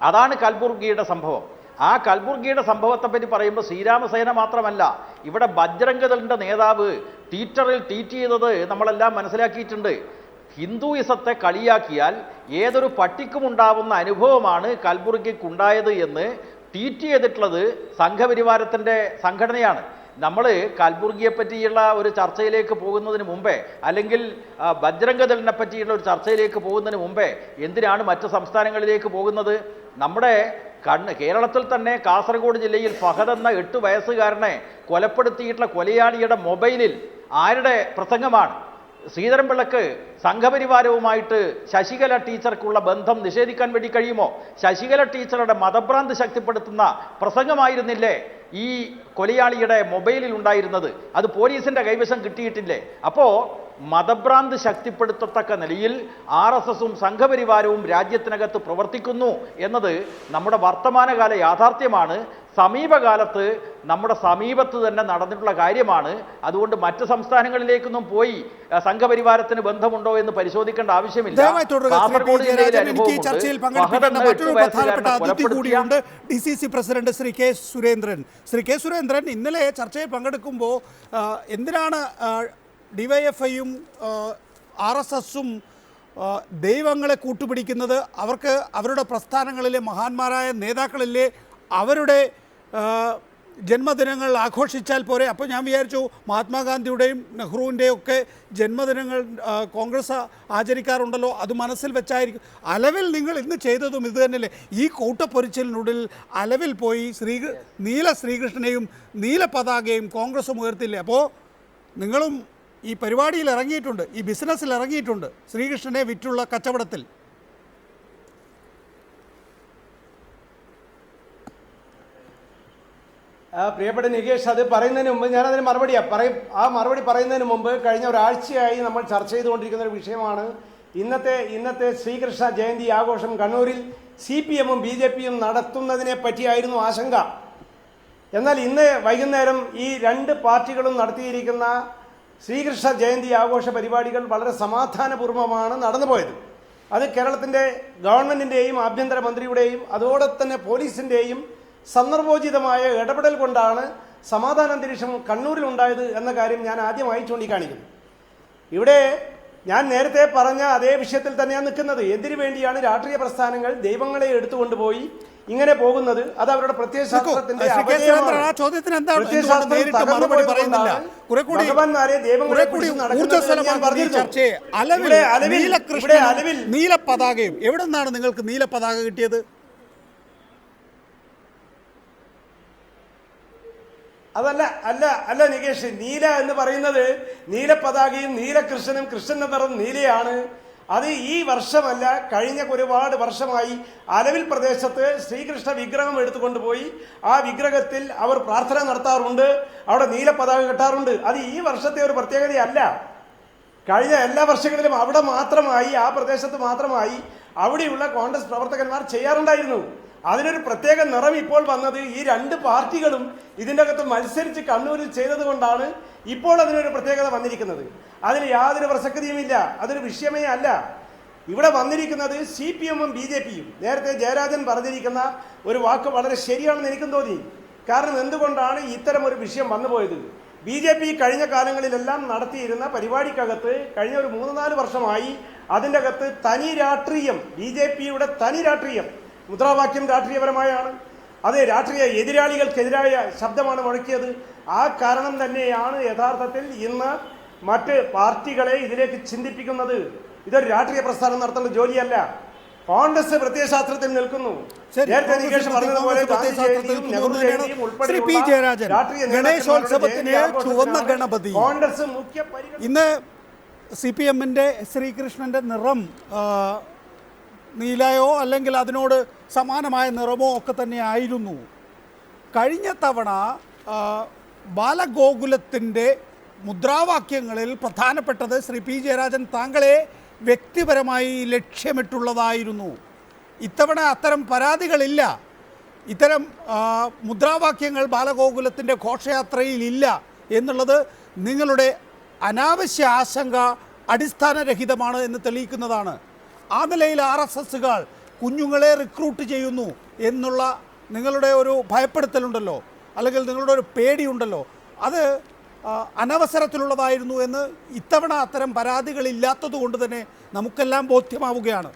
D: അതാണ് കൽബുർഗിയുടെ സംഭവം. ആ കൽബുർഗിയുടെ സംഭവത്തെപ്പറ്റി പറയുമ്പോൾ ശ്രീരാമസേന മാത്രമല്ല, ഇവിടെ ബജ്രംഗദളിൻ്റെ നേതാവ് ട്വിറ്ററിൽ ട്വീറ്റ് ചെയ്തത് നമ്മളെല്ലാം മനസ്സിലാക്കിയിട്ടുണ്ട്. ഹിന്ദുയിസത്തെ കളിയാക്കിയാൽ ഏതൊരു പട്ടിക്കുമുണ്ടാവുന്ന അനുഭവമാണ് കൽബുർഗിക്കുണ്ടായത് എന്ന് ട്വീറ്റ് ചെയ്തിട്ടുള്ളത് സംഘപരിവാരത്തിൻ്റെ സംഘടനയാണ്. നമ്മൾ കൽബുർഗിയെ പറ്റിയുള്ള ഒരു ചർച്ചയിലേക്ക് പോകുന്നതിന് മുമ്പേ, അല്ലെങ്കിൽ ബജ്രംഗദളിനെ പറ്റിയുള്ള ഒരു ചർച്ചയിലേക്ക് പോകുന്നതിന് മുമ്പേ എന്തിനാണ് മറ്റ് സംസ്ഥാനങ്ങളിലേക്ക് പോകുന്നത്? നമ്മുടെ കേരളത്തിൽ തന്നെ കാസർഗോഡ് ജില്ലയിൽ ഫഹദ് എന്ന 8 വയസ്സുകാരനെ കൊലപ്പെടുത്തിയിട്ടുള്ള കൊലയാളിയുടെ മൊബൈലിൽ ആരുടെ പ്രസംഗമാണ്? ശ്രീധരൻപിള്ളക്ക് സംഘപരിവാരവുമായിട്ട് ശശികല ടീച്ചർക്കുള്ള ബന്ധം നിഷേധിക്കാൻ വേണ്ടി കഴിയുമോ? ശശികല ടീച്ചറുടെ മതഭ്രാന്ത് ശക്തിപ്പെടുത്തുന്ന പ്രസംഗമായിരുന്നില്ലേ ഈ കൊലയാളിയുടെ മൊബൈലിൽ ഉണ്ടായിരുന്നത്? അത് പോലീസിന്റെ കൈവശം കിട്ടിയിട്ടില്ലേ? അപ്പോൾ മതഭ്രാന്ത് ശക്തിപ്പെടുത്തത്തക്ക നിലയിൽ RSSും സംഘപരിവാരവും രാജ്യത്തിനകത്ത് പ്രവർത്തിക്കുന്നു എന്നത് നമ്മുടെ വർത്തമാനകാല യാഥാർത്ഥ്യമാണ്. സമീപകാലത്ത് നമ്മുടെ സമീപത്ത് തന്നെ നടന്നിട്ടുള്ള കാര്യമാണ്. അതുകൊണ്ട് മറ്റ് സംസ്ഥാനങ്ങളിലേക്കൊന്നും പോയി സംഘപരിവാരത്തിന് ബന്ധമുണ്ടോ എന്ന് പരിശോധിക്കേണ്ട ആവശ്യമില്ല. കാസർഗോഡ് ജില്ലയിലെ
A: കൂടിയുണ്ട് DCC president Shri K Surendran. Shri K Surendran, ഇന്നലെ ചർച്ചയിൽ പങ്കെടുക്കുമ്പോൾ എന്തിനാണ് DYFIയും RSSും ദൈവങ്ങളെ കൂട്ടുപിടിക്കുന്നത്? അവർക്ക് അവരുടെ പ്രസ്ഥാനങ്ങളിലെ മഹാന്മാരായ നേതാക്കളിലെ അവരുടെ ജന്മദിനങ്ങൾ ആഘോഷിച്ചാൽ പോരെ? അപ്പോൾ ഞാൻ വിചാരിച്ചു മഹാത്മാഗാന്ധിയുടെയും നെഹ്റുവിൻ്റെയും ഒക്കെ ജന്മദിനങ്ങൾ കോൺഗ്രസ് ആചരിക്കാറുണ്ടല്ലോ, അത് മനസ്സിൽ വെച്ചായിരിക്കും. അലവിൽ നിങ്ങൾ ഇന്ന് ചെയ്തതും ഇത് തന്നെയല്ലേ? ഈ കൂട്ടപ്പൊരിച്ചിലിനുള്ളിൽ അലവിൽ പോയി നീല ശ്രീകൃഷ്ണനെയും നീല പതാകയും കോൺഗ്രസും ഉയർത്തില്ലേ? അപ്പോൾ നിങ്ങളും ഈ പരിപാടിയിൽ ഇറങ്ങിയിട്ടുണ്ട്, ഈ ബിസിനസ്സിൽ ഇറങ്ങിയിട്ടുണ്ട്, ശ്രീകൃഷ്ണനെ വിറ്റുള്ള കച്ചവടത്തിൽ.
F: പ്രിയപ്പെട്ട നികേഷ്, അത് പറയുന്നതിന് മുമ്പ് ഞാനതിന് മറുപടി പറയുന്നതിന് മുമ്പ് കഴിഞ്ഞ ഒരാഴ്ചയായി നമ്മൾ ചർച്ച ചെയ്തുകൊണ്ടിരിക്കുന്ന ഒരു വിഷയമാണ് ഇന്നത്തെ ശ്രീകൃഷ്ണ ജയന്തി ആഘോഷം കണ്ണൂരിൽ CPMഉം BJPയും നടത്തുന്നതിനെ പറ്റിയായിരുന്നു ആശങ്ക. എന്നാൽ ഇന്ന് വൈകുന്നേരം ഈ 2 പാർട്ടികളും നടത്തിയിരിക്കുന്ന ശ്രീകൃഷ്ണ ജയന്തി ആഘോഷ പരിപാടികൾ വളരെ സമാധാനപൂർവ്വമാണ് നടന്നുപോയത്. അത് കേരളത്തിൻ്റെ ഗവൺമെൻറ്റിൻ്റെയും ആഭ്യന്തരമന്ത്രിയുടെയും അതോടൊപ്പം തന്നെ പോലീസിൻ്റെയും സന്ദർഭോചിതമായ ഇടപെടൽ കൊണ്ടാണ് സമാധാന അന്തരീക്ഷം കണ്ണൂരിലുണ്ടായത് എന്ന കാര്യം ഞാൻ ആദ്യമായി ചൂണ്ടിക്കാണിക്കുന്നു. ഇവിടെ ഞാൻ നേരത്തെ പറഞ്ഞ അതേ വിഷയത്തിൽ തന്നെയാണ് നിൽക്കുന്നത്. എന്തിനു വേണ്ടിയാണ് രാഷ്ട്രീയ പ്രസ്ഥാനങ്ങൾ ദൈവങ്ങളെ എടുത്തുകൊണ്ടുപോയി ഇങ്ങനെ പോകുന്നത്? അത് അവരുടെ പ്രത്യയശാസ്ത്രത്തിന്റെ ഭഗവാന്മാരെ ദൈവങ്ങളെ
A: നീല പതാകയും എവിടെ നിന്നാണ് നിങ്ങൾക്ക് നീല പതാക കിട്ടിയത്?
F: അതല്ല അല്ല അല്ല നികേഷ്, നീല എന്ന് പറയുന്നത് നീല പതാകയും നീലകൃഷ്ണനും, കൃഷ്ണന്റെ നിറം നീലയാണ്. അത് ഈ വർഷമല്ല, കഴിഞ്ഞ ഒരുപാട് വർഷമായി അലവിൽ പ്രദേശത്ത് ശ്രീകൃഷ്ണ വിഗ്രഹം എടുത്തുകൊണ്ടുപോയി ആ വിഗ്രഹത്തിൽ അവർ പ്രാർത്ഥന നടത്താറുണ്ട്, അവിടെ നീല പതാക കെട്ടാറുണ്ട്. അത് ഈ വർഷത്തെ ഒരു പ്രത്യേകതയല്ല. കഴിഞ്ഞ എല്ലാ വർഷങ്ങളിലും അവിടെ മാത്രമായി, ആ പ്രദേശത്ത് മാത്രമായി അവിടെയുള്ള കോൺഗ്രസ് പ്രവർത്തകന്മാർ ചെയ്യാറുണ്ടായിരുന്നു. അതിനൊരു പ്രത്യേക നിറം ഇപ്പോൾ വന്നത് ഈ രണ്ട് പാർട്ടികളും ഇതിൻ്റെ അകത്ത് മത്സരിച്ച് കണ്ണൂരിൽ ചെയ്തത് കൊണ്ടാണ് ഇപ്പോൾ അതിനൊരു പ്രത്യേകത വന്നിരിക്കുന്നത്. അതിന് യാതൊരു പ്രസക്തിയുമില്ല, അതൊരു വിഷയമേ അല്ല. ഇവിടെ വന്നിരിക്കുന്നത് CPM-ഉം BJP-യും. നേരത്തെ ജയരാജൻ പറഞ്ഞിരിക്കുന്ന ഒരു വാക്ക് വളരെ ശരിയാണെന്ന് എനിക്കും തോന്നി. കാരണം എന്തുകൊണ്ടാണ് ഇത്തരം ഒരു വിഷയം വന്നുപോയത്? BJP കഴിഞ്ഞ കാലങ്ങളിലെല്ലാം നടത്തിയിരുന്ന പരിപാടിക്കകത്ത് കഴിഞ്ഞ ഒരു 3-4 വർഷമായി അതിൻ്റെ അകത്ത് തനി രാഷ്ട്രീയം, BJP-യുടെ തനി രാഷ്ട്രീയം, മുദ്രാവാക്യം രാഷ്ട്രീയപരമായാണ്. അത് രാഷ്ട്രീയ എതിരാളികൾക്കെതിരായ ശബ്ദമാണ് മുഴക്കിയത്. ആ കാരണം തന്നെയാണ് യഥാർത്ഥത്തിൽ ഇന്ന് മറ്റ് പാർട്ടികളെ ഇതിലേക്ക് ചിന്തിപ്പിക്കുന്നത്. ഇതൊരു രാഷ്ട്രീയ പ്രസ്ഥാനം നടത്തേണ്ട ജോലിയല്ല. കോൺഗ്രസ് പ്രത്യയശാസ്ത്രത്തിൽ നിൽക്കുന്നു. നേരത്തെ നികേഷ് പറഞ്ഞതുപോലെ കോൺഗ്രസ് മുഖ്യ
A: ഇന്ന് CPM-ന്റെ ശ്രീകൃഷ്ണന്റെ നിറം നീലയോ അല്ലെങ്കിൽ അതിനോട് സമാനമായ നിറമോ ഒക്കെ തന്നെ ആയിരുന്നു. കഴിഞ്ഞ തവണ ബാലഗോകുലത്തിൻ്റെ മുദ്രാവാക്യങ്ങളിൽ പ്രധാനപ്പെട്ടത് ശ്രീ P. ജയരാജൻ താങ്കളെ വ്യക്തിപരമായി ലക്ഷ്യമിട്ടുള്ളതായിരുന്നു. ഇത്തവണ അത്തരം പരാതികളില്ല. ഇത്തരം മുദ്രാവാക്യങ്ങൾ ബാലഗോകുലത്തിൻ്റെ ഘോഷയാത്രയിലില്ല എന്നുള്ളത് നിങ്ങളുടെ അനാവശ്യ ആശങ്ക അടിസ്ഥാനരഹിതമാണ് എന്ന് തെളിയിക്കുന്നതാണ്. ആ നിലയിൽ RSSകാർ കുഞ്ഞുങ്ങളെ റിക്രൂട്ട് ചെയ്യുന്നു എന്നുള്ള നിങ്ങളുടെ ഒരു ഭയപ്പെടുത്തലുണ്ടല്ലോ, അല്ലെങ്കിൽ നിങ്ങളുടെ ഒരു പേടിയുണ്ടല്ലോ, അത് അനവസരത്തിലുള്ളതായിരുന്നു എന്ന് ഇത്തവണ അത്തരം പരാതികളില്ലാത്തത് കൊണ്ട് തന്നെ നമുക്കെല്ലാം ബോധ്യമാവുകയാണ്.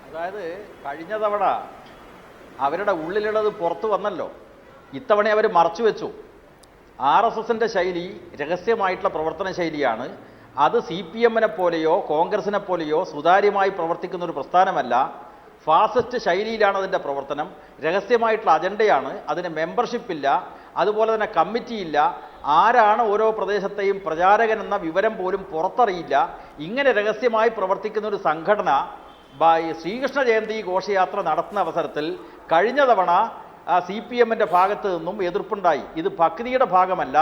D: അതായത് കഴിഞ്ഞ തവണ അവരുടെ ഉള്ളിലുള്ളത് പുറത്തു വന്നല്ലോ, ഇത്തവണ അവർ മറച്ചു വെച്ചു. RSSന്റെ ശൈലി രഹസ്യമായിട്ടുള്ള പ്രവർത്തന ശൈലിയാണ്. അത് CPM-നെ പോലെയോ കോൺഗ്രസിനെ പോലെയോ സുതാര്യമായി പ്രവർത്തിക്കുന്ന ഒരു പ്രസ്ഥാനമല്ല. ഫാസിസ്റ്റ് ശൈലിയിലാണ് അതിൻ്റെ പ്രവർത്തനം. രഹസ്യമായിട്ടുള്ള അജണ്ടയാണ്. അതിന് മെമ്പർഷിപ്പില്ല, അതുപോലെ തന്നെ കമ്മിറ്റിയില്ല. ആരാണ് ഓരോ പ്രദേശത്തെയും പ്രചാരകൻ എന്ന വിവരം പോലും പുറത്തറിയില്ല. ഇങ്ങനെ രഹസ്യമായി പ്രവർത്തിക്കുന്ന ഒരു സംഘടന ശ്രീകൃഷ്ണ ജയന്തി ഘോഷയാത്ര നടത്തുന്ന അവസരത്തിൽ കഴിഞ്ഞ തവണ CPM-ന്റെ ഭാഗത്ത് നിന്നും എതിർപ്പുണ്ടായി. ഇത് ഭക്തിയുടെ ഭാഗമല്ല,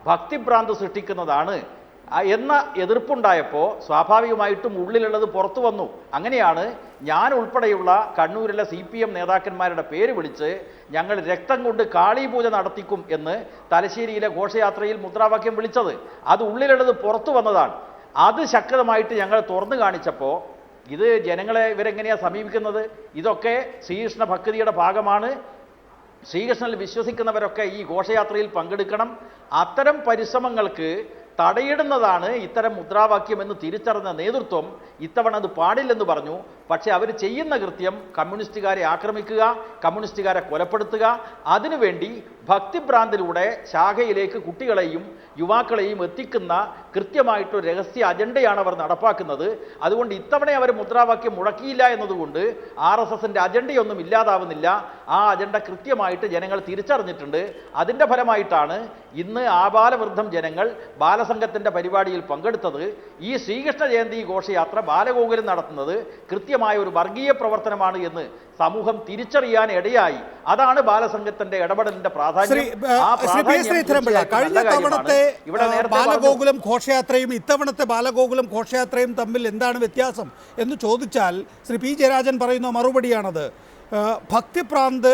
D: ഭക്തിഭ്രാന്ത് സൃഷ്ടിക്കുന്നതാണ് എന്ന എതിർപ്പുണ്ടായപ്പോൾ സ്വാഭാവികമായിട്ടും ഉള്ളിലുള്ളത് പുറത്തു വന്നു. അങ്ങനെയാണ് ഞാൻ ഉൾപ്പെടെയുള്ള കണ്ണൂരിലെ CPM നേതാക്കന്മാരുടെ പേര് വിളിച്ച് ഞങ്ങൾ രക്തം കൊണ്ട് കാളീപൂജ നടത്തിക്കും എന്ന് തലശ്ശേരിയിലെ ഘോഷയാത്രയിൽ മുദ്രാവാക്യം വിളിച്ചത്. അത് ഉള്ളിലുള്ളത് പുറത്തു വന്നതാണ്. അത് ശക്തമായിട്ട് ഞങ്ങൾ തുറന്നു കാണിച്ചപ്പോൾ ഇത് ജനങ്ങളെ ഇവരെങ്ങനെയാണ് സമീപിക്കുന്നത്? ഇതൊക്കെ ശ്രീകൃഷ്ണ ഭക്തിയുടെ ഭാഗമാണ്, ശ്രീകൃഷ്ണനിൽ വിശ്വസിക്കുന്നവരൊക്കെ ഈ ഘോഷയാത്രയിൽ പങ്കെടുക്കണം. അത്തരം പരിശ്രമങ്ങൾക്ക് തടയിടുന്നതാണ് ഇത്തരം മുദ്രാവാക്യം എന്ന് തിരിച്ചറിഞ്ഞ നേതൃത്വം ഇത്തവണ അത് പാടില്ലെന്ന് പറഞ്ഞു. പക്ഷേ അവർ ചെയ്യുന്ന കൃത്യം കമ്മ്യൂണിസ്റ്റുകാരെ ആക്രമിക്കുക, കമ്മ്യൂണിസ്റ്റുകാരെ കൊലപ്പെടുത്തുക. അതിനുവേണ്ടി ഭക്തിഭ്രാന്തിലൂടെ ശാഖയിലേക്ക് കുട്ടികളെയും യുവാക്കളെയും എത്തിക്കുന്ന കൃത്യമായിട്ടൊരു രഹസ്യ അജണ്ടയാണ് അവർ നടപ്പാക്കുന്നത്. അതുകൊണ്ട് ഇത്തവണ അവർ മുദ്രാവാക്യം മുടക്കിയില്ല എന്നതുകൊണ്ട് RSSന്റെ അജണ്ടയൊന്നും ഇല്ലാതാവുന്നില്ല. ആ അജണ്ട കൃത്യമായിട്ട് ജനങ്ങൾ തിരിച്ചറിഞ്ഞിട്ടുണ്ട്. അതിൻ്റെ ഫലമായിട്ടാണ് ഇന്ന് ആബാലവൃദ്ധം ജനങ്ങൾ ബാലസംഘത്തിൻ്റെ പരിപാടിയിൽ പങ്കെടുത്തത്. ഈ ശ്രീകൃഷ്ണ ജയന്തി ഘോഷയാത്ര ബാലഗോകുലം നടത്തുന്നത് കൃത്യമായ ഒരു വർഗീയ പ്രവർത്തനമാണ് എന്ന് സമൂഹം തിരിച്ചറിയാൻ ഇടയായി. അതാണ് ബാലസംഘത്തിന്റെ ഇടപെടലിന്റെ പ്രാധാന്യം.
A: കഴിഞ്ഞ തവണത്തെ ബാലഗോകുലം ഘോഷയാത്രയും ഇത്തവണത്തെ ബാലഗോകുലം ഘോഷയാത്രയും തമ്മിൽ എന്താണ് വ്യത്യാസം എന്ന് ചോദിച്ചാൽ ശ്രീ P. ജയരാജൻ പറയുന്ന മറുപടിയാണത്. ഭക്തിഭ്രാന്ത്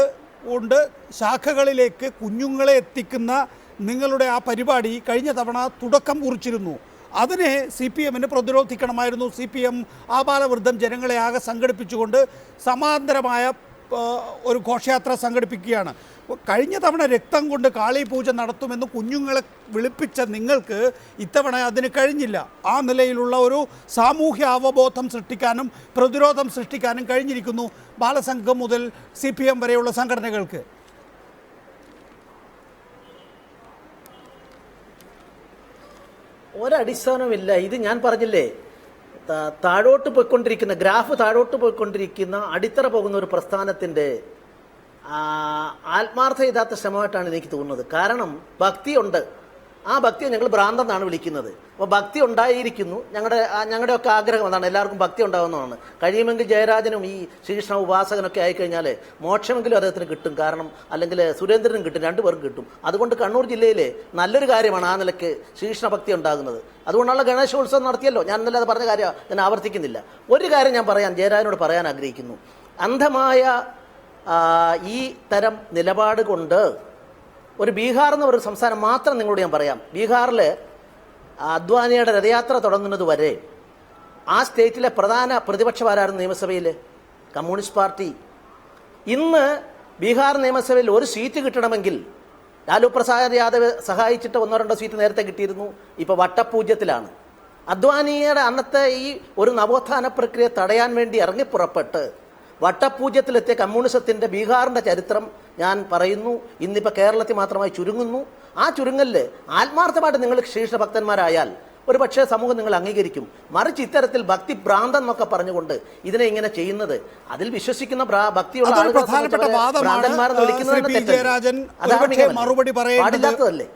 A: കൊണ്ട് ശാഖകളിലേക്ക് കുഞ്ഞുങ്ങളെ എത്തിക്കുന്ന നിങ്ങളുടെ ആ പരിപാടി കഴിഞ്ഞ തവണ തുടക്കം കുറിച്ചിരുന്നു. അതിനെ CPM പ്രതിരോധിക്കണമായിരുന്നു. CPM ആബാലവൃദ്ധം ജനങ്ങളെ ആകെ സംഘടിപ്പിച്ചുകൊണ്ട് സമാന്തരമായ ഒരു ഘോഷയാത്ര സംഘടിപ്പിക്കുകയാണ്. കഴിഞ്ഞ തവണ രക്തം കൊണ്ട് കാളി പൂജ നടത്തുമെന്ന് കുഞ്ഞുങ്ങളെ വിളിപ്പിച്ച നിങ്ങൾക്ക് ഇത്തവണ അതിന് കഴിഞ്ഞില്ല. ആ നിലയിലുള്ള ഒരു സാമൂഹ്യ അവബോധം സൃഷ്ടിക്കാനും പ്രതിരോധം സൃഷ്ടിക്കാനും കഴിഞ്ഞിരിക്കുന്നു ബാലസംഘം മുതൽ CPM വരെയുള്ള സംഘടനകൾക്ക്.
E: ഒരടിസ്ഥാനമില്ല. ഇത് ഞാൻ പറഞ്ഞില്ലേ, താഴോട്ട് പോയിക്കൊണ്ടിരിക്കുന്ന ഗ്രാഫ് താഴോട്ട് പോയിക്കൊണ്ടിരിക്കുന്ന അടിത്തറ പോകുന്ന ഒരു പ്രസ്ഥാനത്തിൻ്റെ ആത്മാർത്ഥ ശ്രമമായിട്ടാണ് എനിക്ക് തോന്നുന്നത്. കാരണം ഭക്തിയുണ്ട്. ആ ഭക്തിയെ ഞങ്ങൾ ഭ്രാന്തെന്നാണ് വിളിക്കുന്നത്. അപ്പോൾ ഭക്തി ഉണ്ടായിരിക്കുന്നു. ഞങ്ങളുടെയൊക്കെ ആഗ്രഹം അതാണ്, എല്ലാവർക്കും ഭക്തി ഉണ്ടാകുന്നതാണ്. കഴിയുമെങ്കിൽ ജയരാജനും ഈ ശ്രീകൃഷ്ണ ഉപാസകനൊക്കെ ആയിക്കഴിഞ്ഞാൽ മോക്ഷമെങ്കിലും അദ്ദേഹത്തിന് കിട്ടും. കാരണം അല്ലെങ്കിൽ സുരേന്ദ്രനും കിട്ടും, രണ്ടുപേർക്കും കിട്ടും. അതുകൊണ്ട് കണ്ണൂർ ജില്ലയിലെ നല്ലൊരു കാര്യമാണ് ആ നിലയ്ക്ക് ശ്രീകൃഷ്ണ ഭക്തി ഉണ്ടാകുന്നത്. അതുകൊണ്ടുള്ള ഗണേശോത്സവം നടത്തിയല്ലോ. ഞാൻ ഇന്നലെ അത് പറഞ്ഞ കാര്യം ഞാൻ ആവർത്തിക്കുന്നില്ല. ഒരു കാര്യം ഞാൻ ജയരാജനോട് പറയാൻ ആഗ്രഹിക്കുന്നു. അന്ധമായ ഈ തരം നിലപാട് കൊണ്ട് ഒരു ബീഹാർ എന്ന ഒരു സംസ്ഥാനം മാത്രം നിങ്ങളോട് ഞാൻ പറയാം. ബീഹാറിൽ അദ്വാനിയുടെ രഥയാത്ര തുടങ്ങുന്നത് വരെ ആ സ്റ്റേറ്റിലെ പ്രധാന പ്രതിപക്ഷമാരായിരുന്നു നിയമസഭയിൽ? Communist party. ഇന്ന് ബീഹാർ നിയമസഭയിൽ ഒരു സീറ്റ് കിട്ടണമെങ്കിൽ ലാലു പ്രസാദ് യാദവ് സഹായിച്ചിട്ട് 1-2 സീറ്റ് നേരത്തെ കിട്ടിയിരുന്നു. ഇപ്പോൾ വട്ടപൂജ്യത്തിലാണ്. അദ്വാനിയുടെ അന്നത്തെ ഈ ഒരു നവോത്ഥാന പ്രക്രിയ തടയാൻ വേണ്ടി ഇറങ്ങിപ്പുറപ്പെട്ട് വട്ടപൂജ്യത്തിലെത്തിയ കമ്മ്യൂണിസത്തിൻ്റെ ബീഹാറിൻ്റെ ചരിത്രം ഞാൻ പറയുന്നു. ഇന്നിപ്പോൾ കേരളത്തിൽ മാത്രമായി ചുരുങ്ങുന്നു. ആ ചുരുങ്ങലിൽ ആത്മാർത്ഥമായിട്ട് നിങ്ങൾ ശ്രീകൃഷ്ണ ഭക്തന്മാരായാൽ ഒരു പക്ഷേ സമൂഹം നിങ്ങൾ അംഗീകരിക്കും. മറിച്ച് ഇത്തരത്തിൽ ഭക്തി ഭ്രാന്തൻ എന്നൊക്കെ പറഞ്ഞുകൊണ്ട് ഇതിനെ ഇങ്ങനെ ചെയ്യുന്നത്, അതിൽ വിശ്വസിക്കുന്ന ഭക്തിയുള്ള ഭ്രാന്തന്മാരെന്ന് വിളിക്കുന്നത്
A: മറുപടി പാടില്ലാത്തതല്ലേ?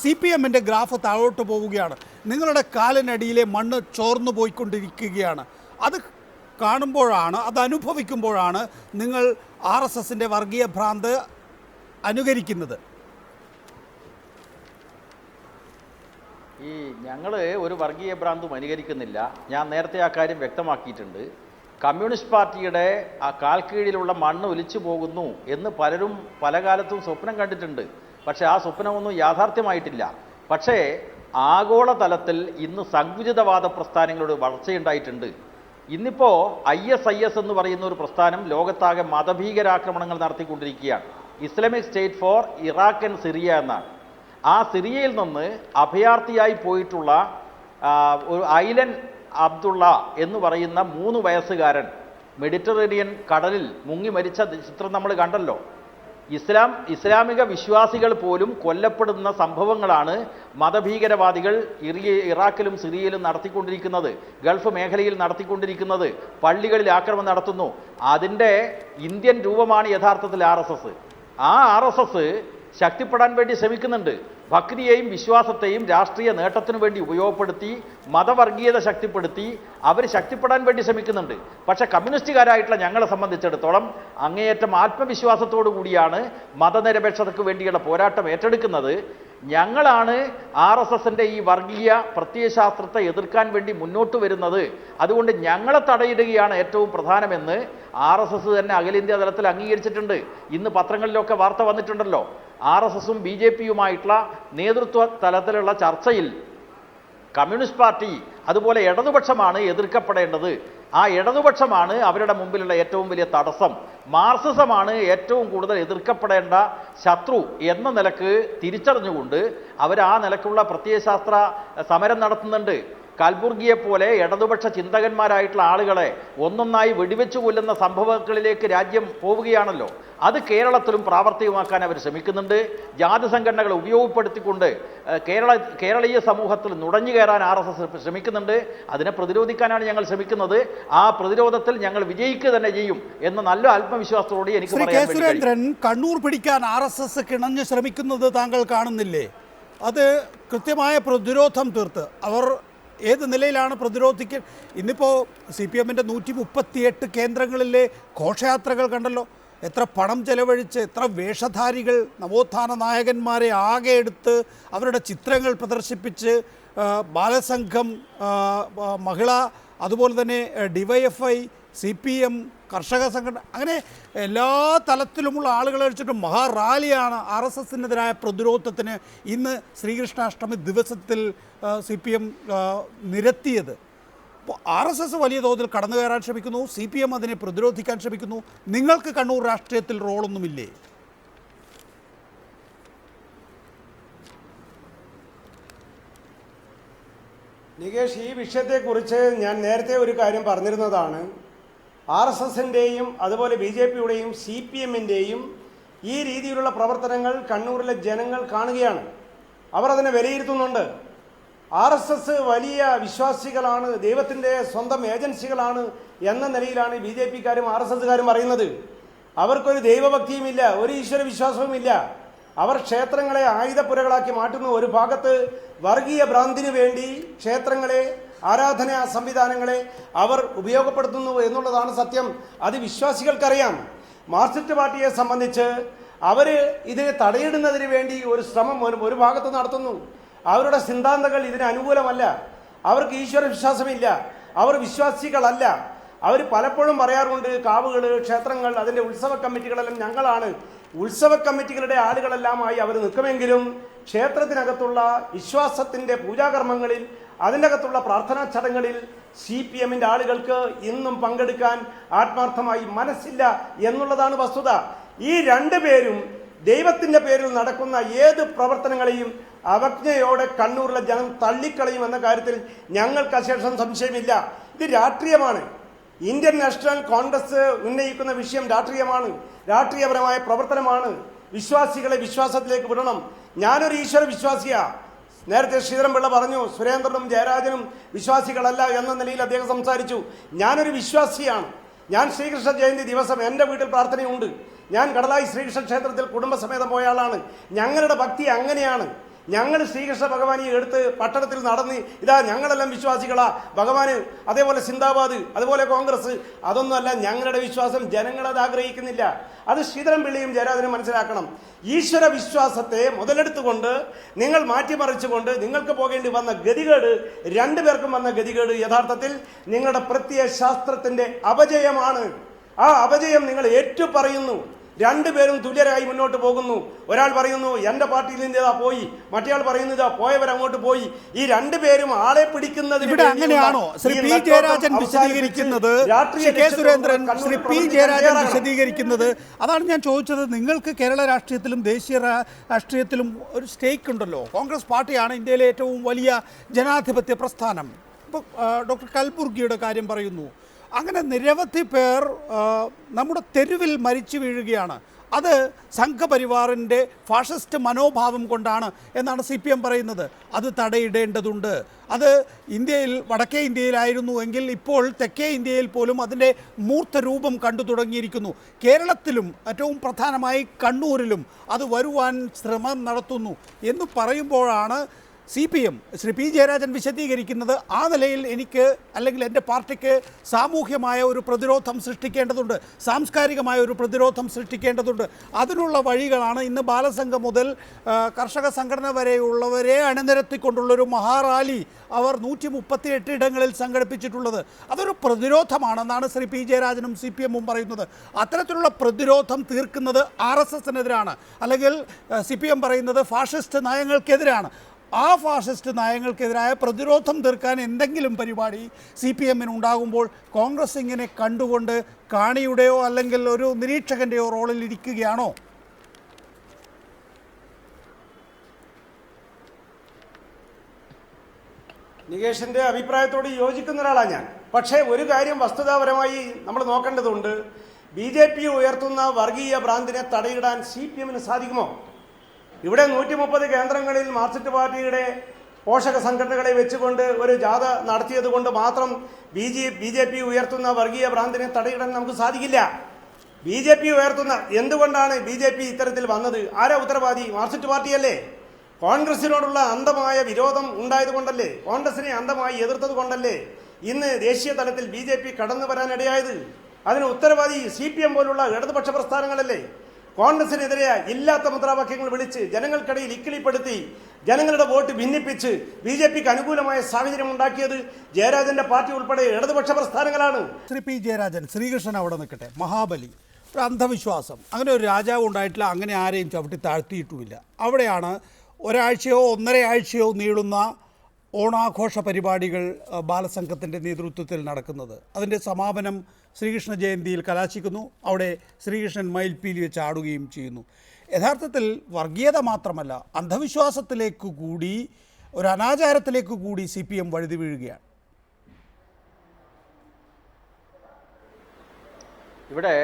A: CPM ഗ്രാഫ് താഴോട്ട് പോവുകയാണ്. നിങ്ങളുടെ കാലിനടിയിലെ മണ്ണ് ചോർന്നു പോയിക്കൊണ്ടിരിക്കുകയാണ്. അത് കാണുമ്പോഴാണ്, അത് അനുഭവിക്കുമ്പോഴാണ് നിങ്ങൾ RSSന്റെ വർഗീയ ഭ്രാന്ത് അനുകരിക്കുന്നത്.
D: ഞങ്ങൾ ഒരു വർഗീയ ഭ്രാന്തും അനുകരിക്കുന്നില്ല. ഞാൻ നേരത്തെ ആ കാര്യം വ്യക്തമാക്കിയിട്ടുണ്ട്. കമ്മ്യൂണിസ്റ്റ് പാർട്ടിയുടെ ആ കാൽക്കീഴിലുള്ള മണ്ണ് ഒലിച്ചു പോകുന്നു എന്ന് പലരും പല കാലത്തും സ്വപ്നം കണ്ടിട്ടുണ്ട്. പക്ഷേ ആ സ്വപ്നമൊന്നും യാഥാർത്ഥ്യമായിട്ടില്ല. പക്ഷേ ആഗോളതലത്തിൽ ഇന്ന് സങ്കുചിതവാദ പ്രസ്ഥാനങ്ങളുടെ വളർച്ചയുണ്ടായിട്ടുണ്ട്. ഇന്നിപ്പോൾ ISIS എന്ന് പറയുന്ന ഒരു പ്രസ്ഥാനം ലോകത്താകെ മതഭീകരാക്രമണങ്ങൾ നടത്തിക്കൊണ്ടിരിക്കുകയാണ്. Islamic State for Iraq and Syria എന്നാണ്. ആ സിറിയയിൽ നിന്ന് അഭയാർത്ഥിയായി പോയിട്ടുള്ള ഒരു ഐലൻ അബ്ദുള്ള എന്ന് പറയുന്ന 3 വയസ്സുകാരൻ മെഡിറ്ററേനിയൻ കടലിൽ മുങ്ങി മരിച്ച ചിത്രം നമ്മൾ കണ്ടല്ലോ. ഇസ്ലാമിക വിശ്വാസികൾ പോലും കൊല്ലപ്പെടുന്ന സംഭവങ്ങളാണ് മതഭീകരവാദികൾ ഇറാഖിലും സിറിയയിലും നടത്തിക്കൊണ്ടിരിക്കുന്നത്, ഗൾഫ് മേഖലയിൽ നടത്തിക്കൊണ്ടിരിക്കുന്നത്. പള്ളികളിൽ ആക്രമണം നടത്തുന്നു. അതിൻ്റെ ഇന്ത്യൻ രൂപമാണ് യഥാർത്ഥത്തിൽ RSS. ആ RSS ശക്തിപ്പെടാൻ വേണ്ടി ശ്രമിക്കുന്നുണ്ട്. ഭക്തിയെയും വിശ്വാസത്തെയും രാഷ്ട്രീയ നേട്ടത്തിനു വേണ്ടി ഉപയോഗപ്പെടുത്തി മതവർഗീയത ശക്തിപ്പെടുത്തി അവർ ശക്തിപ്പെടാൻ വേണ്ടി ശ്രമിക്കുന്നുണ്ട്. പക്ഷേ കമ്മ്യൂണിസ്റ്റുകാരായിട്ടുള്ള ഞങ്ങളെ സംബന്ധിച്ചിടത്തോളം അങ്ങേയറ്റം ആത്മവിശ്വാസത്തോടു കൂടിയാണ് മതനിരപേക്ഷതയ്ക്ക് വേണ്ടിയുള്ള പോരാട്ടം ഏറ്റെടുക്കുന്നത്. ഞങ്ങളാണ് RSSന്റെ ഈ വർഗീയ പ്രത്യയശാസ്ത്രത്തെ എതിർക്കാൻ വേണ്ടി മുന്നോട്ട് വരുന്നത്. അതുകൊണ്ട് ഞങ്ങളെ തടയിടുകയാണ് ഏറ്റവും പ്രധാനമെന്ന് RSS തന്നെ അഖിലേന്ത്യാ തലത്തിൽ അംഗീകരിച്ചിട്ടുണ്ട്. ഇന്ന് പത്രങ്ങളിലൊക്കെ വാർത്ത വന്നിട്ടുണ്ടല്ലോ. RSSും BJPയുമായിട്ടുള്ള നേതൃത്വ തലത്തിലുള്ള ചർച്ചയിൽ കമ്മ്യൂണിസ്റ്റ് പാർട്ടി അതുപോലെ ഇടതുപക്ഷമാണ് എതിർക്കപ്പെടേണ്ടത്. ആ ഇടതുപക്ഷമാണ് അവരുടെ മുമ്പിലുള്ള ഏറ്റവും വലിയ തടസ്സം. മാർക്സിസമാണ് ഏറ്റവും കൂടുതൽ എതിർക്കപ്പെടേണ്ട ശത്രു എന്ന നിലക്ക് തിരിച്ചറിഞ്ഞുകൊണ്ട് അവർ ആ നിലക്കുള്ള പ്രത്യയശാസ്ത്ര സമരം നടത്തുന്നുണ്ട്. കൽബുർഗിയെ പോലെ ഇടതുപക്ഷ ചിന്തകന്മാരായിട്ടുള്ള ആളുകളെ ഒന്നൊന്നായി വെടിവെച്ചു കൊല്ലുന്ന സംഭവങ്ങളിലേക്ക് രാജ്യം പോവുകയാണല്ലോ. അത് കേരളത്തിലും പ്രാവർത്തികമാക്കാൻ അവർ ശ്രമിക്കുന്നുണ്ട്. ജാതി സംഘടനകളെ ഉപയോഗപ്പെടുത്തിക്കൊണ്ട് കേരളീയ സമൂഹത്തിൽ നുഴഞ്ഞു കയറാൻ RSS ശ്രമിക്കുന്നുണ്ട്. അതിനെ പ്രതിരോധിക്കാനാണ് ഞങ്ങൾ ശ്രമിക്കുന്നത്. ആ പ്രതിരോധത്തിൽ ഞങ്ങൾ വിജയിക്കുക തന്നെ ചെയ്യും എന്ന നല്ല ആത്മവിശ്വാസത്തോടെ എനിക്ക് പറയാൻ
A: സുരേന്ദ്രൻ, കണ്ണൂർ പിടിക്കാൻ RSS കിണഞ്ഞ് ശ്രമിക്കുന്നത് താങ്കൾ കാണുന്നില്ലേ? അത് കൃത്യമായ പ്രതിരോധം തീർത്ത് അവർ ഏത് നിലയിലാണ് പ്രതിരോധിക്കുക? ഇന്നിപ്പോൾ CPMന്റെ 138 കേന്ദ്രങ്ങളിലെ ഘോഷയാത്രകൾ കണ്ടല്ലോ. എത്ര പണം ചെലവഴിച്ച്, എത്ര വേഷധാരികൾ, നവോത്ഥാന നായകന്മാരെ ആകെ എടുത്ത് അവരുടെ ചിത്രങ്ങൾ പ്രദർശിപ്പിച്ച് ബാലസംഘം, മഹിള, അതുപോലെ തന്നെ DYFI, CPM, കർഷക സംഘടന, അങ്ങനെ എല്ലാ തലത്തിലുമുള്ള ആളുകളെ വെച്ചിട്ട് മഹാറാലിയാണ് RSSനെതിരായ പ്രതിരോധത്തിന് ഇന്ന് ശ്രീകൃഷ്ണാഷ്ടമി ദിവസത്തിൽ CPM നിരത്തിയത്. അപ്പോൾ RSS വലിയ തോതിൽ കടന്നു കയറാൻ ശ്രമിക്കുന്നു, CPM അതിനെ പ്രതിരോധിക്കാൻ ശ്രമിക്കുന്നു. നിങ്ങൾക്ക് കണ്ണൂർ രാഷ്ട്രീയത്തിൽ റോളൊന്നുമില്ലേ?
F: നികേഷ്, ഈ വിഷയത്തെക്കുറിച്ച് ഞാൻ നേരത്തെ ഒരു കാര്യം പറഞ്ഞിരുന്നതാണ്. RSSൻ്റെയും അതുപോലെ BJPയുടെയും CPMൻ്റെയും ഈ രീതിയിലുള്ള പ്രവർത്തനങ്ങൾ കണ്ണൂരിലെ ജനങ്ങൾ കാണുകയാണ്. അവർ അതിനെ വിലയിരുത്തുന്നുണ്ട്. RSS വലിയ വിശ്വാസികളാണ്, ദൈവത്തിൻ്റെ സ്വന്തം ഏജൻസികളാണ് എന്ന നിലയിലാണ് BJPക്കാരും RSSകാരും പറയുന്നത്. അവർക്കൊരു ദൈവഭക്തിയുമില്ല, ഒരു ഈശ്വര വിശ്വാസവുമില്ല. അവർ ക്ഷേത്രങ്ങളെ ആയുധപ്പുരകളാക്കി മാറ്റുന്നു. ഒരു ഭാഗത്ത് വർഗീയ ഭ്രാന്തിനു വേണ്ടി ക്ഷേത്രങ്ങളെ, ആരാധനാ സംവിധാനങ്ങളെ അവർ ഉപയോഗപ്പെടുത്തുന്നു എന്നുള്ളതാണ് സത്യം. അത് വിശ്വാസികൾക്കറിയാം. മാർക്സിസ്റ്റ് പാർട്ടിയെ സംബന്ധിച്ച് അവർ ഇതിനെ തടയിടുന്നതിന് വേണ്ടി ഒരു ശ്രമം ഒരു ഭാഗത്ത് നടത്തുന്നു. അവരുടെ സിദ്ധാന്തങ്ങൾ ഇതിന് അനുകൂലമല്ല. അവർക്ക് ഈശ്വര വിശ്വാസമില്ല, അവർ വിശ്വാസികളല്ല. അവർ പലപ്പോഴും പറയാറുണ്ട്, കാവുകൾ, ക്ഷേത്രങ്ങൾ, അതിൻ്റെ ഉത്സവ കമ്മിറ്റികളെല്ലാം ഞങ്ങളാണ്. ഉത്സവ കമ്മിറ്റികളുടെ ആളുകളെല്ലാമായി അവർ നിൽക്കുമെങ്കിലും ക്ഷേത്രത്തിനകത്തുള്ള വിശ്വാസത്തിൻ്റെ പൂജാകർമ്മങ്ങളിൽ, അതിൻ്റെ അകത്തുള്ള പ്രാർത്ഥനാ ചടങ്ങുകളിൽ CPMൻ്റെ ആളുകൾക്ക് ഇന്നും പങ്കെടുക്കാൻ ആത്മാർത്ഥമായി മനസ്സില്ല എന്നുള്ളതാണ് വസ്തുത. ഈ രണ്ടുപേരും ദൈവത്തിൻ്റെ പേരിൽ നടക്കുന്ന ഏത് പ്രവർത്തനങ്ങളെയും അവജ്ഞയോടെ കണ്ണൂരിലെ ജനം തള്ളിക്കളയും എന്ന കാര്യത്തിൽ ഞങ്ങൾക്ക് അശേഷം സംശയമില്ല. ഇത് രാഷ്ട്രീയമാണ്. ഇന്ത്യൻ നാഷണൽ കോൺഗ്രസ് ഉന്നയിക്കുന്ന വിഷയം രാഷ്ട്രീയമാണ്, രാഷ്ട്രീയപരമായ പ്രവർത്തനമാണ്. വിശ്വാസികളെ വിശ്വാസത്തിലേക്ക് വിടണം. ഞാനൊരു ഈശ്വര വിശ്വാസിയാണ്. നേരത്തെ ശ്രീധരൻപിള്ള പറഞ്ഞു സുരേന്ദ്രനും ജയരാജനും വിശ്വാസികളല്ല എന്ന നിലയിൽ അദ്ദേഹം സംസാരിച്ചു. ഞാനൊരു വിശ്വാസിയാണ്. ഞാൻ ശ്രീകൃഷ്ണ ജയന്തി ദിവസം എൻ്റെ വീട്ടിൽ പ്രാർത്ഥനയുണ്ട്. ഞാൻ കടലായി ശ്രീകൃഷ്ണ ക്ഷേത്രത്തിൽ കുടുംബസമേതം പോയ ആളാണ്. ഞങ്ങളുടെ ഭക്തി അങ്ങനെയാണ്. ഞങ്ങൾ ശ്രീകൃഷ്ണ ഭഗവാനെ എടുത്ത് പട്ടണത്തിൽ നടന്ന് ഇതാ ഞങ്ങളെല്ലാം വിശ്വാസികളാ, ഭഗവാന് അതേപോലെ സിന്ദാബാദ്, അതുപോലെ കോൺഗ്രസ്, അതൊന്നുമല്ല ഞങ്ങളുടെ വിശ്വാസം. ജനങ്ങളത് ആഗ്രഹിക്കുന്നില്ല. അത് ശ്രീധരൻപിള്ളയും ജയരാജനും മനസ്സിലാക്കണം. ഈശ്വര വിശ്വാസത്തെ മുതലെടുത്തുകൊണ്ട് നിങ്ങൾ മാറ്റിമറിച്ചുകൊണ്ട് നിങ്ങൾക്ക് പോകേണ്ടി വന്ന ഗതികേട്, രണ്ടുപേർക്കും വന്ന ഗതികേട് യഥാർത്ഥത്തിൽ നിങ്ങളുടെ പ്രത്യയശാസ്ത്രത്തിൻ്റെ അപജയമാണ്. ആ അപജയം നിങ്ങൾ ഏറ്റുപറയുന്നു. രണ്ടുപേരും തുല്യരായി മുന്നോട്ട് പോകുന്നു. ഒരാൾ പറയുന്നു എൻ്റെ പാർട്ടിയിൽ നിന്ന് ഇതാ പോയി, മറ്റേയാൾ പറയുന്നത് പോയവരങ്ങോട്ട് പോയി. ഈ രണ്ടുപേരും ആളെ പിടിക്കുന്നത്
A: ഇവിടെ അങ്ങനെയാണോ? ശ്രീ പി ജയരാജൻ വിശദീകരിക്കുന്നത്, കെ സുരേന്ദ്രൻ, ശ്രീ പി ജയരാജൻ വിശദീകരിക്കുന്നത് അതാണ് ഞാൻ ചോദിച്ചത്. നിങ്ങൾക്ക് കേരള രാഷ്ട്രീയത്തിലും ദേശീയ രാഷ്ട്രീയത്തിലും ഒരു സ്റ്റേക്ക് ഉണ്ടല്ലോ. കോൺഗ്രസ് പാർട്ടിയാണ് ഇന്ത്യയിലെ ഏറ്റവും വലിയ ജനാധിപത്യ പ്രസ്ഥാനം. ഇപ്പോൾ ഡോക്ടർ കൽബുർഗിയുടെ കാര്യം പറയുന്നു. അങ്ങനെ നിരവധി പേർ നമ്മുടെ തെരുവിൽ മരിച്ചു വീഴുകയാണ്. അത് സംഘപരിവാറിൻ്റെ ഫാഷിസ്റ്റ് മനോഭാവം കൊണ്ടാണ് എന്നാണ് CPM പറയുന്നത്. അത് തടയിടേണ്ടതുണ്ട്. അത് ഇന്ത്യയിൽ, വടക്കേ ഇന്ത്യയിലായിരുന്നു എങ്കിൽ ഇപ്പോൾ തെക്കേ ഇന്ത്യയിൽ പോലും അതിൻ്റെ മൂർത്ത രൂപം കണ്ടു തുടങ്ങിയിരിക്കുന്നു. കേരളത്തിലും ഏറ്റവും പ്രധാനമായി കണ്ണൂരിലും അത് വരുവാൻ ശ്രമം നടത്തുന്നു എന്ന് പറയുമ്പോഴാണ് CPM ശ്രീ പി ജയരാജൻ വിശദീകരിക്കുന്നത്. ആ നിലയിൽ എനിക്ക് അല്ലെങ്കിൽ എൻ്റെ പാർട്ടിക്ക് സാമൂഹ്യമായ ഒരു പ്രതിരോധം സൃഷ്ടിക്കേണ്ടതുണ്ട്, സാംസ്കാരികമായ ഒരു പ്രതിരോധം സൃഷ്ടിക്കേണ്ടതുണ്ട്. അതിനുള്ള വഴികളാണ് ഇന്ന് ബാലസംഘം മുതൽ കർഷക സംഘടന വരെയുള്ളവരെ അണിനിരത്തിക്കൊണ്ടുള്ളൊരു മഹാറാലി അവർ 138 ഇടങ്ങളിൽ സംഘടിപ്പിച്ചിട്ടുള്ളത്. അതൊരു പ്രതിരോധമാണെന്നാണ് ശ്രീ പി ജയരാജനും CPMഉം പറയുന്നത്. അത്തരത്തിലുള്ള പ്രതിരോധം തീർക്കുന്നത് RSSനെതിരാണ്, അല്ലെങ്കിൽ CPM പറയുന്നത് ഫാഷിസ്റ്റ് നയങ്ങൾക്കെതിരാണ്. ആ ഫാഷിസ്റ്റ് നയങ്ങൾക്കെതിരായ പ്രതിരോധം തീർക്കാൻ എന്തെങ്കിലും പരിപാടി CPMന് ഉണ്ടാകുമ്പോൾ കോൺഗ്രസ് ഇങ്ങനെ കണ്ടുകൊണ്ട് കാണിയുടെയോ അല്ലെങ്കിൽ ഒരു നിരീക്ഷകൻ്റെയോ റോളിൽ ഇരിക്കുകയാണോ?
F: നികേഷിൻ്റെ അഭിപ്രായത്തോട് യോജിക്കുന്ന ഒരാളാണ് ഞാൻ. പക്ഷേ ഒരു കാര്യം വസ്തുതാപരമായി നമ്മൾ നോക്കേണ്ടതുണ്ട്. BJP ഉയർത്തുന്ന വർഗീയ ഭ്രാന്തിനെ തടയിടാൻ CPMന് സാധിക്കുമോ? ഇവിടെ 130 കേന്ദ്രങ്ങളിൽ മാർക്സിസ്റ്റ് പാർട്ടിയുടെ പോഷക സംഘടനകളെ വെച്ചുകൊണ്ട് ഒരു ജാഥ നടത്തിയത് കൊണ്ട് മാത്രം BJP ഉയർത്തുന്ന വർഗീയ ഭ്രാന്തിനെ തടയിടാൻ നമുക്ക് സാധിക്കില്ല. BJP ഉയർത്തുന്ന, എന്തുകൊണ്ടാണ് BJP ഇത്തരത്തിൽ വന്നത്? ആരാ ഉത്തരവാദി? മാർക്സിസ്റ്റ് പാർട്ടിയല്ലേ? കോൺഗ്രസിനോടുള്ള അന്ധമായ വിരോധം ഉണ്ടായതുകൊണ്ടല്ലേ, കോൺഗ്രസിനെ അന്ധമായി എതിർത്തത് കൊണ്ടല്ലേ ഇന്ന് ദേശീയ തലത്തിൽ BJP കടന്നു വരാനിടയായത്? അതിന് ഉത്തരവാദി CPM പോലുള്ള ഇടതുപക്ഷ പ്രസ്ഥാനങ്ങളല്ലേ? കോൺഗ്രസിനെതിരെ ഇല്ലാത്ത മുദ്രാവാക്യങ്ങൾ വിളിച്ച് ജനങ്ങൾക്കിടയിൽ ഇക്കിളിപ്പെടുത്തി ജനങ്ങളുടെ വോട്ട് ഭിന്നിപ്പിച്ച് BJPക്ക് അനുകൂലമായ സാഹചര്യം ഉണ്ടാക്കിയത് ജയരാജന്റെ പാർട്ടി ഉൾപ്പെടെ ഇടതുപക്ഷ പ്രസ്ഥാനങ്ങളാണ്.
A: ശ്രീ പി ജയരാജൻ, ശ്രീകൃഷ്ണൻ അവിടെ നിൽക്കട്ടെ. മഹാബലി, ഒരു അന്ധവിശ്വാസം, അങ്ങനെ ഒരു രാജാവ് ഉണ്ടായിട്ടില്ല, അങ്ങനെ ആരെയും ചവിട്ടി താഴ്ത്തിയിട്ടുമില്ല. അവിടെയാണ് ഒരാഴ്ചയോ 1.5 ആഴ്ചയോ നീളുന്ന ഓണാഘോഷ പരിപാടികൾ ബാലസംഘത്തിൻ്റെ നേതൃത്വത്തിൽ നടക്കുന്നത്. അതിൻ്റെ സമാപനം ശ്രീകൃഷ്ണ ജയന്തിയിൽ കലാശിക്കുന്നു. അവിടെ ശ്രീകൃഷ്ണൻ മയിൽപ്പീലി വെച്ച് ആടുകയും ചെയ്യുന്നു. യഥാർത്ഥത്തിൽ വർഗീയത മാത്രമല്ല, അന്ധവിശ്വാസത്തിലേക്ക് കൂടി, ഒരു അനാചാരത്തിലേക്ക് കൂടി CPM വഴുതി വീഴുകയാണ്.
D: ഇവിടെ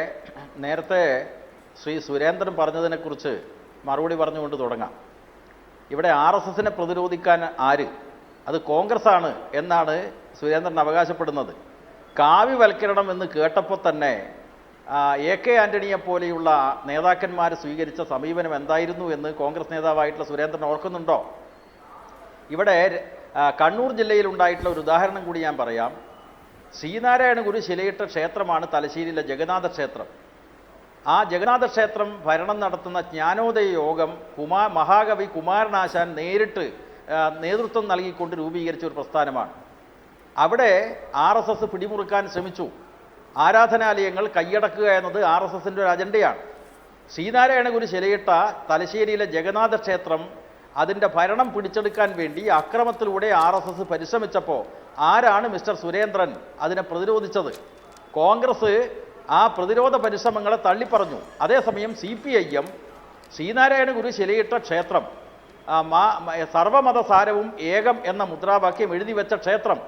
D: നേരത്തെ ശ്രീ സുരേന്ദ്രൻ പറഞ്ഞതിനെക്കുറിച്ച് മറുപടി പറഞ്ഞുകൊണ്ട് തുടങ്ങാം. ഇവിടെ RSSനെ പ്രതിരോധിക്കാൻ ആര്? അത് കോൺഗ്രസ് ആണ് എന്നാണ് സുരേന്ദ്രൻ അവകാശപ്പെടുന്നത്. കാവ്യവൽക്കരണം എന്ന് കേട്ടപ്പോൾ തന്നെ AK ആൻ്റണിയെ പോലെയുള്ള നേതാക്കന്മാർ സ്വീകരിച്ച സമീപനം എന്തായിരുന്നു എന്ന് കോൺഗ്രസ് നേതാവായിട്ടുള്ള സുരേന്ദ്രൻ ഓർക്കുന്നുണ്ടോ? ഇവിടെ കണ്ണൂർ ജില്ലയിലുണ്ടായിട്ടുള്ള ഒരു ഉദാഹരണം കൂടി ഞാൻ പറയാം. ശ്രീനാരായണ ഗുരു ശിലയിട്ട ക്ഷേത്രമാണ് തലശ്ശേരിയിലെ ജഗന്നാഥ ക്ഷേത്രം. ആ ജഗന്നാഥ ക്ഷേത്രം ഭരണം നടത്തുന്ന ജ്ഞാനോദയ യോഗം മഹാകവി കുമാരനാശാൻ നേരിട്ട് നേതൃത്വം നൽകിക്കൊണ്ട് രൂപീകരിച്ച ഒരു പ്രസ്ഥാനമാണ്. അവിടെ RSS പിടിമുറുക്കാൻ ശ്രമിച്ചു. ആരാധനാലയങ്ങൾ കൈയടക്കുക എന്നത് RSSൻ്റെ ഒരു അജണ്ടയാണ്. ശ്രീനാരായണ ഗുരു ശിലയിട്ട തലശ്ശേരിയിലെ ജഗന്നാഥ ക്ഷേത്രം അതിൻ്റെ ഭരണം പിടിച്ചെടുക്കാൻ വേണ്ടി അക്രമത്തിലൂടെ RSS പരിശ്രമിച്ചപ്പോൾ ആരാണ് മിസ്റ്റർ സുരേന്ദ്രൻ അതിനെ പ്രതിരോധിച്ചത്? കോൺഗ്രസ് ആ പ്രതിരോധ പരിശ്രമങ്ങളെ തള്ളിപ്പറഞ്ഞു. അതേസമയം CPIM ശ്രീനാരായണ ഗുരു ശിലയിട്ട ക്ഷേത്രം, സർവമതസാരവും ഏകം എന്ന മുദ്രാവാക്യം എഴുതി വെച്ച ക്ഷേത്രം,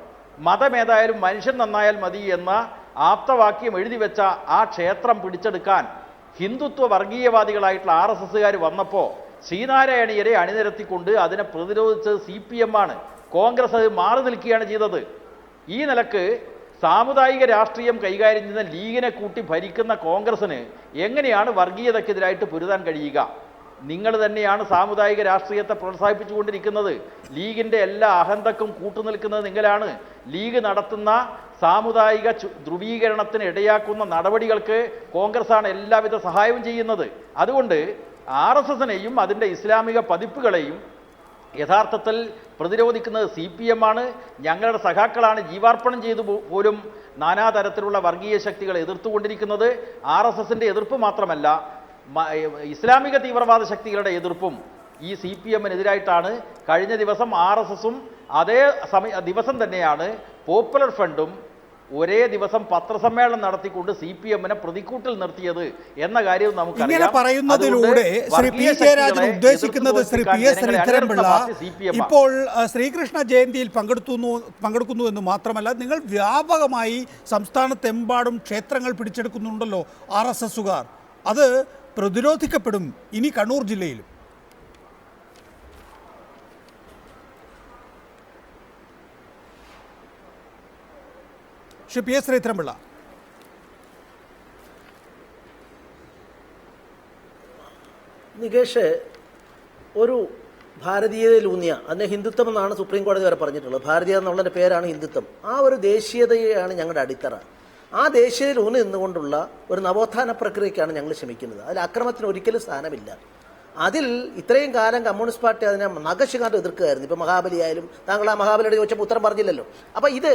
D: മതമേതായാലും മനുഷ്യൻ നന്നായാൽ മതി എന്ന ആപ്തവാക്യം എഴുതി വെച്ച ആ ക്ഷേത്രം പിടിച്ചെടുക്കാൻ ഹിന്ദുത്വ വർഗീയവാദികളായിട്ടുള്ള RSSകാർ വന്നപ്പോൾ ശ്രീനാരായണീയരെ അണിനിരത്തിക്കൊണ്ട് അതിനെ പ്രതിരോധിച്ചത് CPM ആണ്. കോൺഗ്രസ് അത് മാറി നിൽക്കുകയാണ് ചെയ്തത്. ഈ നിലക്ക് സാമുദായിക രാഷ്ട്രീയം കൈകാര്യം ചെയ്യുന്ന ലീഗിനെ കൂട്ടി ഭരിക്കുന്ന കോൺഗ്രസിന് എങ്ങനെയാണ് വർഗീയതയ്ക്കെതിരായിട്ട് പൊരുതാൻ കഴിയുക? നിങ്ങൾ തന്നെയാണ് സാമുദായിക രാഷ്ട്രീയത്തെ പ്രോത്സാഹിപ്പിച്ചുകൊണ്ടിരിക്കുന്നത്. ലീഗിൻ്റെ എല്ലാ അഹന്തക്കും കൂട്ടുനിൽക്കുന്നത് നിങ്ങളാണ്. ലീഗ് നടത്തുന്ന സാമുദായിക ധ്രുവീകരണത്തിന് ഇടയാക്കുന്ന നടപടികൾക്ക് കോൺഗ്രസ്സാണ് എല്ലാവിധ സഹായവും ചെയ്യുന്നത്. അതുകൊണ്ട് RSSനെയും അതിൻ്റെ ഇസ്ലാമിക പതിപ്പുകളെയും യഥാർത്ഥത്തിൽ പ്രതിരോധിക്കുന്നത് CPM ആണ്. ഞങ്ങളുടെ സഖാക്കളാണ് ജീവാർപ്പണം ചെയ്തു പോലും നാനാതരത്തിലുള്ള വർഗീയ ശക്തികളെ എതിർത്തുകൊണ്ടിരിക്കുന്നത്. RSSൻ്റെ എതിർപ്പ് മാത്രമല്ല, ഇസ്ലാമിക തീവ്രവാദ ശക്തികളുടെ എതിർപ്പും ഈ CPMനെതിരായിട്ടാണ്. കഴിഞ്ഞ ദിവസം RSSും അതേ ദിവസം തന്നെയാണ് പോപ്പുലർ ഫ്രണ്ടും ഒരേ ദിവസം പത്രസമ്മേളനം നടത്തിക്കൊണ്ട് CPMനെ പ്രതിക്കൂട്ടിൽ നിർത്തിയത് എന്ന കാര്യവും നമുക്കറിയാം.
A: ഇങ്ങനെ പറയുന്നതിലൂടെ ശ്രീ പി ജയരാജൻ ഉദ്ദേശിക്കുന്നത് ശ്രീ PS ശ്രീധരൻപിള്ള ഇപ്പോൾ ശ്രീകൃഷ്ണ ജയന്തിയിൽ പങ്കെടുക്കുന്നു എന്ന് മാത്രമല്ല, നിങ്ങൾ വ്യാപകമായി സംസ്ഥാനത്തെമ്പാടും ക്ഷേത്രങ്ങൾ പിടിച്ചെടുക്കുന്നുണ്ടല്ലോ RSSുകാർ. അത് പ്രതിരോധിക്കപ്പെടും ഇനി കണ്ണൂർ ജില്ലയിലും. ശ്രീ PS ശ്രീധരൻപിള്ള,
E: നികേഷ്, ഒരു ഭാരതീയതയിലൂന്നിയ, അതിനെ ഹിന്ദുത്വം എന്നാണ് സുപ്രീം കോടതി വരെ പറഞ്ഞിട്ടുള്ളത്. ഭാരതീയ എന്നുള്ളതിൻ്റെ പേരാണ് ഹിന്ദുത്വം. ആ ഒരു ദേശീയതയാണ് ഞങ്ങളുടെ അടിത്തറ. ആ ദേശീയതയിൽ ഊന്നി നിന്നുകൊണ്ടുള്ള ഒരു നവോത്ഥാന പ്രക്രിയയ്ക്കാണ് ഞങ്ങൾ ശ്രമിക്കുന്നത്. അതിൽ അക്രമത്തിന് ഒരിക്കലും സ്ഥാനമില്ല. അതിൽ ഇത്രയും കാലം കമ്മ്യൂണിസ്റ്റ് പാർട്ടി അതിനെ നഖശിഖാണ്ട് എതിർക്കുകയായിരുന്നു. ഇപ്പോൾ മഹാബലി ആയാലും, താങ്കൾ ആ മഹാബലിയുടെ ചോദിച്ചപ്പോൾ ഉത്തരം പറഞ്ഞില്ലല്ലോ. അപ്പോൾ ഇത്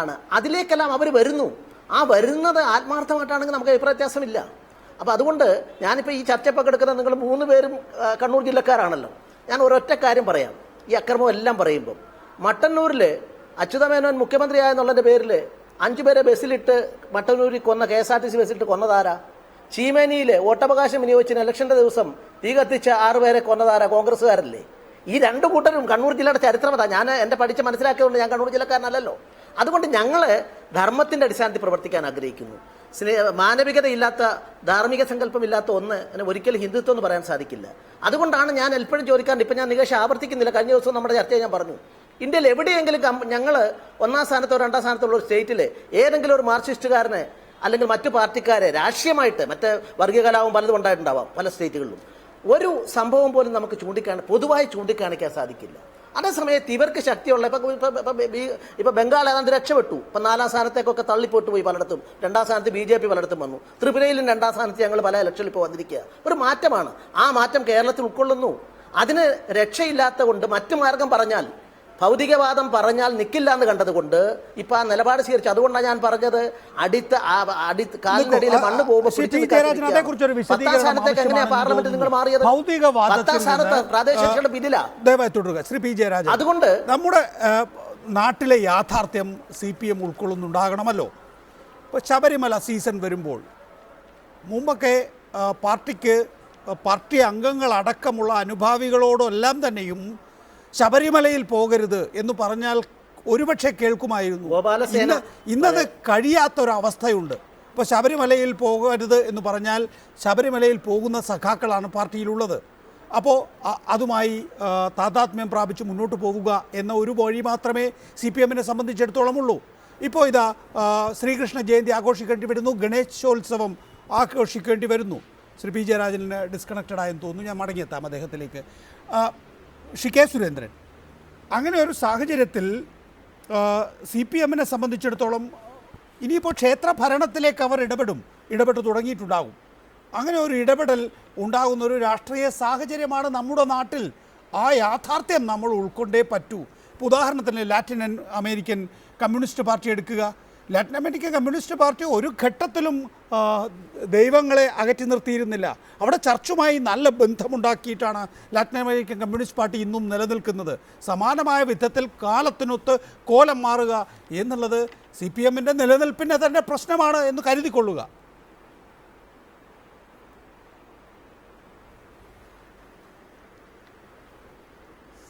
E: ആണ്, അതിലേക്കെല്ലാം അവർ വരുന്നു. ആ വരുന്നത് ആത്മാർത്ഥമായിട്ടാണെങ്കിൽ നമുക്ക് അഭിപ്രായ വ്യത്യാസമില്ല. അപ്പോൾ അതുകൊണ്ട് ഞാനിപ്പോൾ ഈ ചർച്ച പങ്കെടുക്കുന്ന നിങ്ങൾ 3 പേരും കണ്ണൂർ ജില്ലക്കാരാണല്ലോ. ഞാൻ ഒരൊറ്റ കാര്യം പറയാം. ഈ അക്രമം എല്ലാം പറയുമ്പം മട്ടന്നൂരിൽ അച്യുതമേനോൻ മുഖ്യമന്ത്രിയായെന്നുള്ളതിൻ്റെ പേരിൽ 5 പേരെ ബസ്സിലിട്ട് മട്ടന്നൂരിൽ കൊന്ന KSRTC ബസ്സിലിട്ട് കൊന്നതാരാ? ചീമേനിയിൽ വോട്ടവകാശം വിനിയോഗിച്ചിന് ഇലക്ഷൻ്റെ ദിവസം തീ കത്തിച്ച 6 പേരെ കൊന്നതാരാ? കോൺഗ്രസ്സുകാരല്ലേ? ഈ 2 കൂട്ടരും കണ്ണൂർ ജില്ലയുടെ ചരിത്രം അതാ. ഞാൻ എൻ്റെ പഠിച്ച് മനസ്സിലാക്കിയതുകൊണ്ട് ഞാൻ കണ്ണൂർ ജില്ലക്കാരനല്ലല്ലോ. അതുകൊണ്ട് ഞങ്ങൾ ധർമ്മത്തിൻ്റെ അടിസ്ഥാനത്തിൽ പ്രവർത്തിക്കാൻ ആഗ്രഹിക്കുന്നു. മാനവികതയില്ലാത്ത, ധാർമ്മിക സങ്കല്പമില്ലാത്ത ഒന്ന് ഒരിക്കലും ഹിന്ദുത്വം എന്ന് പറയാൻ സാധിക്കില്ല. അതുകൊണ്ടാണ് ഞാൻ എപ്പോഴും ചോദിക്കാറുണ്ട്. ഇപ്പം ഞാൻ നികേഷ് ആവർത്തിക്കുന്നില്ല, കഴിഞ്ഞ ദിവസം നമ്മുടെ ചർച്ചയിൽ ഞാൻ പറഞ്ഞു, ഇന്ത്യയിൽ എവിടെയെങ്കിലും ഞങ്ങൾ 1ാം സ്ഥാനത്തോ 2ാം സ്ഥാനത്തുള്ള ഒരു സ്റ്റേറ്റിൽ ഏതെങ്കിലും ഒരു മാർക്സിസ്റ്റുകാരനെ അല്ലെങ്കിൽ മറ്റു പാർട്ടിക്കാരെ രാഷ്ട്രീയമായിട്ട്, മറ്റ് വർഗീയ കലാപം പലതും ഉണ്ടായിട്ടുണ്ടാവാം പല സ്റ്റേറ്റുകളിലും, ഒരു സംഭവം പോലും നമുക്ക് പൊതുവായി ചൂണ്ടിക്കാണിക്കാൻ സാധിക്കില്ല. അതേസമയത്ത് ഇവർക്ക് ശക്തിയുള്ള ഇപ്പൊ ബംഗാൾ ഏതാണ്ട് രക്ഷപ്പെട്ടു. ഇപ്പൊ 4ാം സ്ഥാനത്തേക്കൊക്കെ തള്ളിപ്പോട്ട് പോയി പലയിടത്തും. 2ാം സ്ഥാനത്ത് BJP പലയിടത്തും വന്നു. ത്രിപുരയിലും 2ാം സ്ഥാനത്ത് ഞങ്ങൾ പല ഇലക്ഷനിൽ ഇപ്പോൾ വന്നിരിക്കുക. ഒരു മാറ്റമാണ്. ആ മാറ്റം കേരളത്തിൽ ഉൾക്കൊള്ളുന്നു. അതിന് രക്ഷയില്ലാത്ത കൊണ്ട് മറ്റു മാർഗം പറഞ്ഞാൽ, ഭൗതികവാദം പറഞ്ഞാൽ നിൽക്കില്ല എന്ന് കണ്ടതുകൊണ്ട് ഇപ്പൊ ആ നിലപാട് സ്വീകരിച്ചു. അതുകൊണ്ടാണ് ഞാൻ പറഞ്ഞത് കാലിനടിയിലെ മണ്ണ് പോകുമ്പോൾ പാർലമെന്റിൽ നിങ്ങൾ മാറിയത്. 10ാം സ്ഥാനത്ത് പ്രാദേശിക ബില്ലിലാ.
A: ശ്രീ പി ജയരാജൻ,
E: അതുകൊണ്ട്
A: നമ്മുടെ നാട്ടിലെ യാഥാർത്ഥ്യം CPM ഉൾക്കൊള്ളുന്നുണ്ടാകണമല്ലോ. ഇപ്പോൾ ശബരിമല സീസൺ വരുമ്പോൾ മുമ്പൊക്കെ പാർട്ടി അംഗങ്ങളടക്കമുള്ള അനുഭാവികളോടെല്ലാം തന്നെയും ശബരിമലയിൽ പോകരുത് എന്ന് പറഞ്ഞാൽ ഒരുപക്ഷെ കേൾക്കുമായിരുന്നു. ഇന്നത് കഴിയാത്തൊരവസ്ഥയുണ്ട്. ഇപ്പോൾ ശബരിമലയിൽ പോകരുത് എന്ന് പറഞ്ഞാൽ ശബരിമലയിൽ പോകുന്ന സഖാക്കളാണ് പാർട്ടിയിലുള്ളത്. അപ്പോൾ അതുമായി താതാത്മ്യം പ്രാപിച്ച് മുന്നോട്ട് പോവുക എന്ന ഒരു വഴി മാത്രമേ CPM-നെ സംബന്ധിച്ചിടത്തോളം ഉള്ളൂ. ഇപ്പോൾ ഇതാ ശ്രീകൃഷ്ണ ജയന്തി ആഘോഷിക്കേണ്ടി വരുന്നു, ഗണേശോത്സവം ആഘോഷിക്കേണ്ടി വരുന്നു. ശ്രീ പി ജയരാജന് ഡിസ്കണക്റ്റഡ് ആയെന്ന് തോന്നുന്നു. ഞാൻ മടങ്ങിയെത്താം അദ്ദേഹത്തിലേക്ക്. കെ സുരേന്ദ്രൻ, അങ്ങനെ ഒരു സാഹചര്യത്തിൽ CPM-നെ സംബന്ധിച്ചിടത്തോളം ഇനിയിപ്പോൾ ക്ഷേത്ര ഭരണത്തിലേക്ക് അവർ ഇടപെട്ട് തുടങ്ങിയിട്ടുണ്ടാകും. അങ്ങനെ ഒരു ഇടപെടൽ ഉണ്ടാകുന്ന ഒരു രാഷ്ട്രീയ സാഹചര്യമാണ് നമ്മുടെ നാട്ടിൽ. ആ യാഥാർത്ഥ്യം നമ്മൾ ഉൾക്കൊണ്ടേ പറ്റൂ. ഉദാഹരണത്തിന് ലാറ്റിൻ അമേരിക്കൻ കമ്മ്യൂണിസ്റ്റ് പാർട്ടി എടുക്കുക. ലാറ്റിൻ അമേരിക്കൻ കമ്മ്യൂണിസ്റ്റ് പാർട്ടി ഒരു ഘട്ടത്തിലും ദൈവങ്ങളെ അകറ്റി നിർത്തിയിരുന്നില്ല. അവിടെ ചർച്ചുമായി നല്ല ബന്ധമുണ്ടാക്കിയിട്ടാണ് ലാറ്റിൻ അമേരിക്കൻ കമ്മ്യൂണിസ്റ്റ് പാർട്ടി ഇന്നും നിലനിൽക്കുന്നത്. സമാനമായ വിധത്തിൽ കാലത്തിനൊത്ത് കോലം മാറുക എന്നുള്ളത് CPM-ൻ്റെ നിലനിൽപ്പിൻ്റെ തന്നെ പ്രശ്നമാണ് എന്ന് കരുതിക്കൊള്ളുക.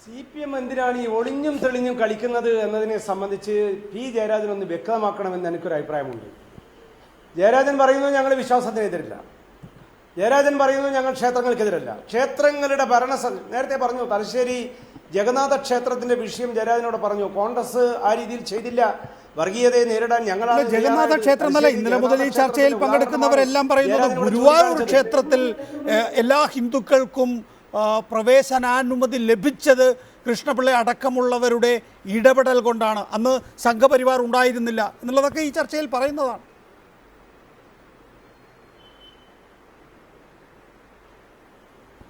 F: CPM എന്തിനാണ് ഈ ഒളിഞ്ഞും തെളിഞ്ഞും കളിക്കുന്നത് എന്നതിനെ സംബന്ധിച്ച് പി ജയരാജൻ ഒന്ന് വ്യക്തമാക്കണമെന്ന് എനിക്കൊരു അഭിപ്രായമുണ്ട്. ജയരാജൻ പറയുന്നു ഞങ്ങൾ വിശ്വാസത്തിനെതിരല്ല, ജയരാജൻ പറയുന്നു ഞങ്ങൾ ക്ഷേത്രങ്ങൾക്കെതിരല്ല. ക്ഷേത്രങ്ങളുടെ നേരത്തെ പറഞ്ഞു തലശ്ശേരി ജഗന്നാഥ ക്ഷേത്രത്തിന്റെ വിഷയം ജയരാജനോട് പറഞ്ഞു. കോൺഗ്രസ് ആ രീതിയിൽ ചെയ്തില്ല. വർഗീയതയെ നേരിടാൻ ഞങ്ങളാണ്.
A: ജഗന്നാഥ ക്ഷേത്രമല്ല, ഇന്നലെ മുതൽ ഈ ചർച്ചയിൽ പങ്കെടുക്കുന്നവരെല്ലാം പറയുന്നത് ഗുരുവായൂർ ക്ഷേത്രത്തിൽ എല്ലാ ഹിന്ദുക്കൾക്കും പ്രവേശനാനുമതി ലഭിച്ചത് കൃഷ്ണപിള്ള അടക്കമുള്ളവരുടെ ഇടപെടൽ കൊണ്ടാണ്. അന്ന് സംഘപരിവാർ ഉണ്ടായിരുന്നില്ല എന്നുള്ളതൊക്കെ ഈ ചർച്ചയിൽ പറയുന്നതാണ്.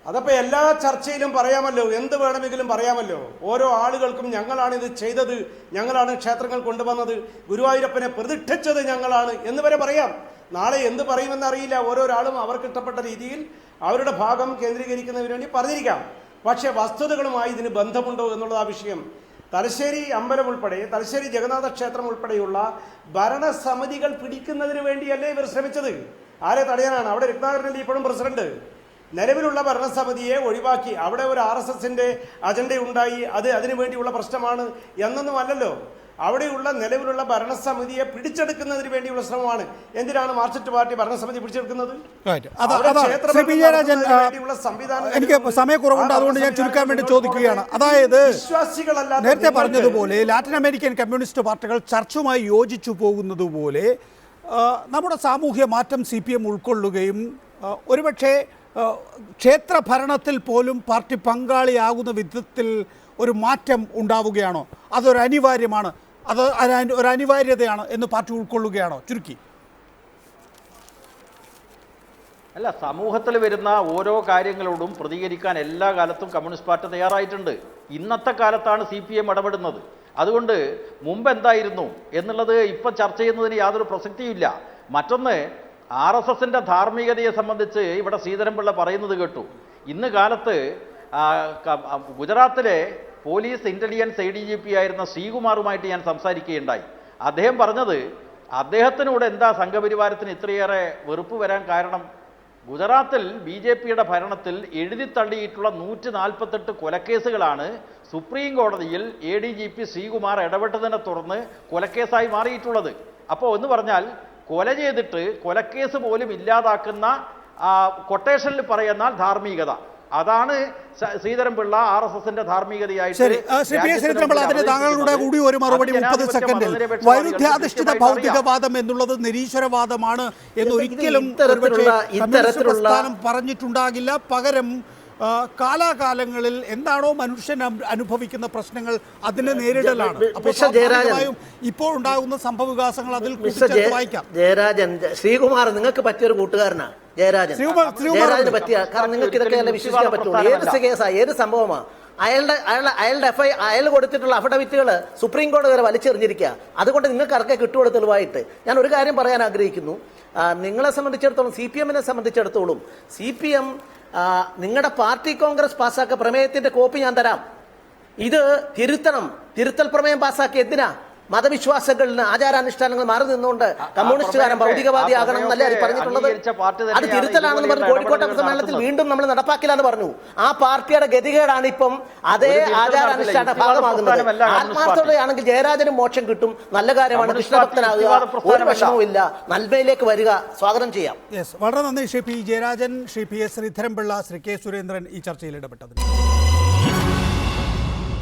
F: അതപ്പോൾ എല്ലാ ചർച്ചയിലും പറയാമല്ലോ, എന്ത് വേണമെങ്കിലും പറയാമല്ലോ. ഓരോ ആളുകൾക്കും ഞങ്ങളാണ് ഇത് ചെയ്തത്, ഞങ്ങളാണ് ക്ഷേത്രങ്ങൾ കൊണ്ടുവന്നത്, ഗുരുവായൂരപ്പനെ പ്രതിഷ്ഠിച്ചത് ഞങ്ങളാണ് എന്ന് വരെ പറയാം. നാളെ എന്ത് പറയുമെന്ന് അറിയില്ല. ഓരോരാളും അവർക്ക് ഇഷ്ടപ്പെട്ട രീതിയിൽ അവരുടെ ഭാഗം കേന്ദ്രീകരിക്കുന്നതിന് വേണ്ടി പറഞ്ഞിരിക്കാം. പക്ഷേ വസ്തുതകളുമായി ഇതിന് ബന്ധമുണ്ടോ എന്നുള്ളത് ആ വിഷയം. തലശ്ശേരി അമ്പലം ഉൾപ്പെടെ തലശ്ശേരി ജഗന്നാഥ ക്ഷേത്രം ഉൾപ്പെടെയുള്ള ഭരണസമിതികൾ പിടിക്കുന്നതിന് വേണ്ടിയല്ലേ ഇവർ ശ്രമിച്ചത്? ആരെ തടയാനാണ്? അവിടെ രത്നാകരനല്ലേ ഇപ്പോഴും പ്രസിഡന്റ്. നിലവിലുള്ള ഭരണസമിതിയെ ഒഴിവാക്കി അവിടെ ഒരു RSSന്റെ അജണ്ട ഉണ്ടായി, അതിനു വേണ്ടിയുള്ള പ്രശ്നമാണ് എന്നൊന്നും അല്ലല്ലോ. അവിടെയുള്ള നിലവിലുള്ള ഭരണസമിതിയെ പിടിച്ചെടുക്കുന്നതിന് വേണ്ടിയുള്ള ശ്രമമാണ്. എന്തിനാണ് മാർക്സിസ്റ്റ് പാർട്ടി ഭരണസമിതി പിടിച്ചെടുക്കുന്നത്?
A: എനിക്ക് സമയക്കുറവുണ്ട്, അതുകൊണ്ട് ഞാൻ ചുരുക്കാൻ വേണ്ടി ചോദിക്കുകയാണ്. അതായത് നേരത്തെ പറഞ്ഞതുപോലെ ലാറ്റിൻ അമേരിക്കൻ കമ്മ്യൂണിസ്റ്റ് പാർട്ടികൾ ചർച്ചുമായി യോജിച്ചു പോകുന്നത് പോലെ നമ്മുടെ സാമൂഹ്യ മാറ്റം CPM ഉൾക്കൊള്ളുകയും ഒരുപക്ഷെ ക്ഷേത്ര ഭരണത്തിൽ പോലും പാർട്ടി പങ്കാളിയാകുന്ന വിധത്തിൽ ഒരു മാറ്റം ഉണ്ടാവുകയാണോ? അതൊരു അനിവാര്യമാണ്, അത് ഒരു അനിവാര്യതയാണ് എന്ന് പാർട്ടി ഉൾക്കൊള്ളുകയാണോ? ചുരുക്കി
D: അല്ല, സമൂഹത്തിൽ വരുന്ന ഓരോ കാര്യങ്ങളോടും പ്രതികരിക്കാൻ എല്ലാ കാലത്തും കമ്മ്യൂണിസ്റ്റ് പാർട്ടി തയ്യാറായിട്ടുണ്ട്. ഇന്നത്തെ കാലത്താണ് CPM ഇടപെടുന്നത്. അതുകൊണ്ട് മുമ്പ് എന്തായിരുന്നു എന്നുള്ളത് ഇപ്പം ചർച്ച ചെയ്യുന്നതിന് യാതൊരു പ്രസക്തിയുമില്ല. മറ്റൊന്ന്, RSSന്റെ ധാർമ്മികതയെ സംബന്ധിച്ച് ഇവിടെ ശ്രീധരൻപിള്ള പറയുന്നത് കേട്ടു. ഇന്ന് കാലത്ത് ഗുജറാത്തിലെ പോലീസ് ഇൻ്റലിജൻസ് ADGP ആയിരുന്ന ശ്രീകുമാറുമായിട്ട് ഞാൻ സംസാരിക്കുകയുണ്ടായി. അദ്ദേഹം പറഞ്ഞത് അദ്ദേഹത്തിനൂടെ എന്താ സംഘപരിവാരത്തിന് ഇത്രയേറെ വെറുപ്പ് വരാൻ കാരണം? ഗുജറാത്തിൽ BJPയുടെ ഭരണത്തിൽ എഴുതിത്തള്ളിയിട്ടുള്ള 148 കൊലക്കേസുകളാണ് സുപ്രീം കോടതിയിൽ ADGP ശ്രീകുമാർ ഇടപെട്ടതിനെ തുടർന്ന് കൊലക്കേസായി മാറിയിട്ടുള്ളത്. അപ്പോൾ എന്ന് പറഞ്ഞാൽ കൊല ചെയ്തിട്ട് കൊലക്കേസ് പോലും ഇല്ലാതാക്കുന്ന കൊട്ടേഷനിൽ പറയുന്ന ധാർമ്മികത, അതാണ് ശ്രീധരൻപിള്ള RSSന്റെ ധാർമ്മികതയായിട്ട്.
A: താങ്കളുടെ കൂടി ഒരു മറുപടി 30 സെക്കൻഡിൽ. വൈരുദ്ധ്യാധിഷ്ഠിത ഭൗതികവാദം എന്നുള്ളത് നിരീശ്വരവാദമാണ് എന്നൊരിക്കലും പ്രസ്ഥാനം പറഞ്ഞിട്ടുണ്ടാകില്ല. പകരം കാലാകാലങ്ങളിൽ എന്താണോ മനുഷ്യൻ അനുഭവിക്കുന്ന പ്രശ്നങ്ങൾ അതിനെ നേരിടലാണ്. അപ്പോൾ
E: മിസ്റ്റർ ജയരാജൻ,
A: സ്വാഭാവികമായും ഇപ്പോൾ ഉണ്ടാകുന്ന സംഭവവികാസങ്ങൾ അതിൽ
E: മിസ്റ്റർ
A: വായിക്കാം.
E: ജയരാജൻ, ശ്രീകുമാർ നിങ്ങൾക്ക് പറ്റിയൊരു കൂട്ടുകാരനാണ് ജയരാജൻ. ജയരാജന് പറ്റിയ, കാരണം നിങ്ങൾക്ക് ഇതൊക്കെ അല്ല വിശ്വസിക്കാൻ പറ്റുള്ളൂ. ഏത് കേസാ, ഏത് സംഭവമാണ്, അയാൾ കൊടുത്തിട്ടുള്ള അഫിഡവിറ്റുകൾ സുപ്രീം കോടതി വരെ വലിച്ചെറിഞ്ഞിരിക്കുക. അതുകൊണ്ട് നിങ്ങൾക്ക് അറക്കെ കിട്ടുകൊടു തെളിവായിട്ട് ഞാൻ ഒരു കാര്യം പറയാൻ ആഗ്രഹിക്കുന്നു. നിങ്ങളെ സംബന്ധിച്ചിടത്തോളം, CPM സംബന്ധിച്ചിടത്തോളം, CPM നിങ്ങളുടെ പാർട്ടി കോൺഗ്രസ് പാസ്സാക്കിയ പ്രമേയത്തിന്റെ കോപ്പി ഞാൻ തരാം. ഇത് തിരുത്തണം. തിരുത്തൽ പ്രമേയം പാസ്സാക്കി എന്തിനാ? മതവിശ്വാസങ്ങളിൽ നിന്ന്, ആചാരാനുഷ്ഠാനങ്ങൾ മാറി നിന്നുകൊണ്ട് കമ്മ്യൂണിസ്റ്റുകാരൻ ഭൗതികവാദിയാകണം എന്നല്ലേ അത് പറഞ്ഞിട്ടുള്ളത്? അത് തിരുത്തലാണെന്ന് പറഞ്ഞ് കോഴിക്കോട്ടെ സമ്മേളനത്തിൽ വീണ്ടും നമ്മൾ നടപ്പാക്കില്ല എന്ന് പറഞ്ഞു. ആ പാർട്ടിയുടെ ഗതികേടാണ് ഇപ്പം അതേ ആചാരാനുഷ്ഠാന ഭാഗമാകുന്നത്. ആത്മാർത്ഥതയാണെങ്കിൽ ജയരാജനും മോക്ഷം കിട്ടും. നല്ല കാര്യമാണ്. കൃഷ്ണഭക്തനാകുക, ഒരു വിഷമവും ഇല്ല. നന്മയിലേക്ക് വരിക, സ്വാഗതം ചെയ്യാം.
A: വളരെ നന്ദി Shri P. Jayarajan, Shri PS Sreedharan Pillai, Shri K. Surendran ഈ ചർച്ചയിൽ ഇടപെട്ടത്.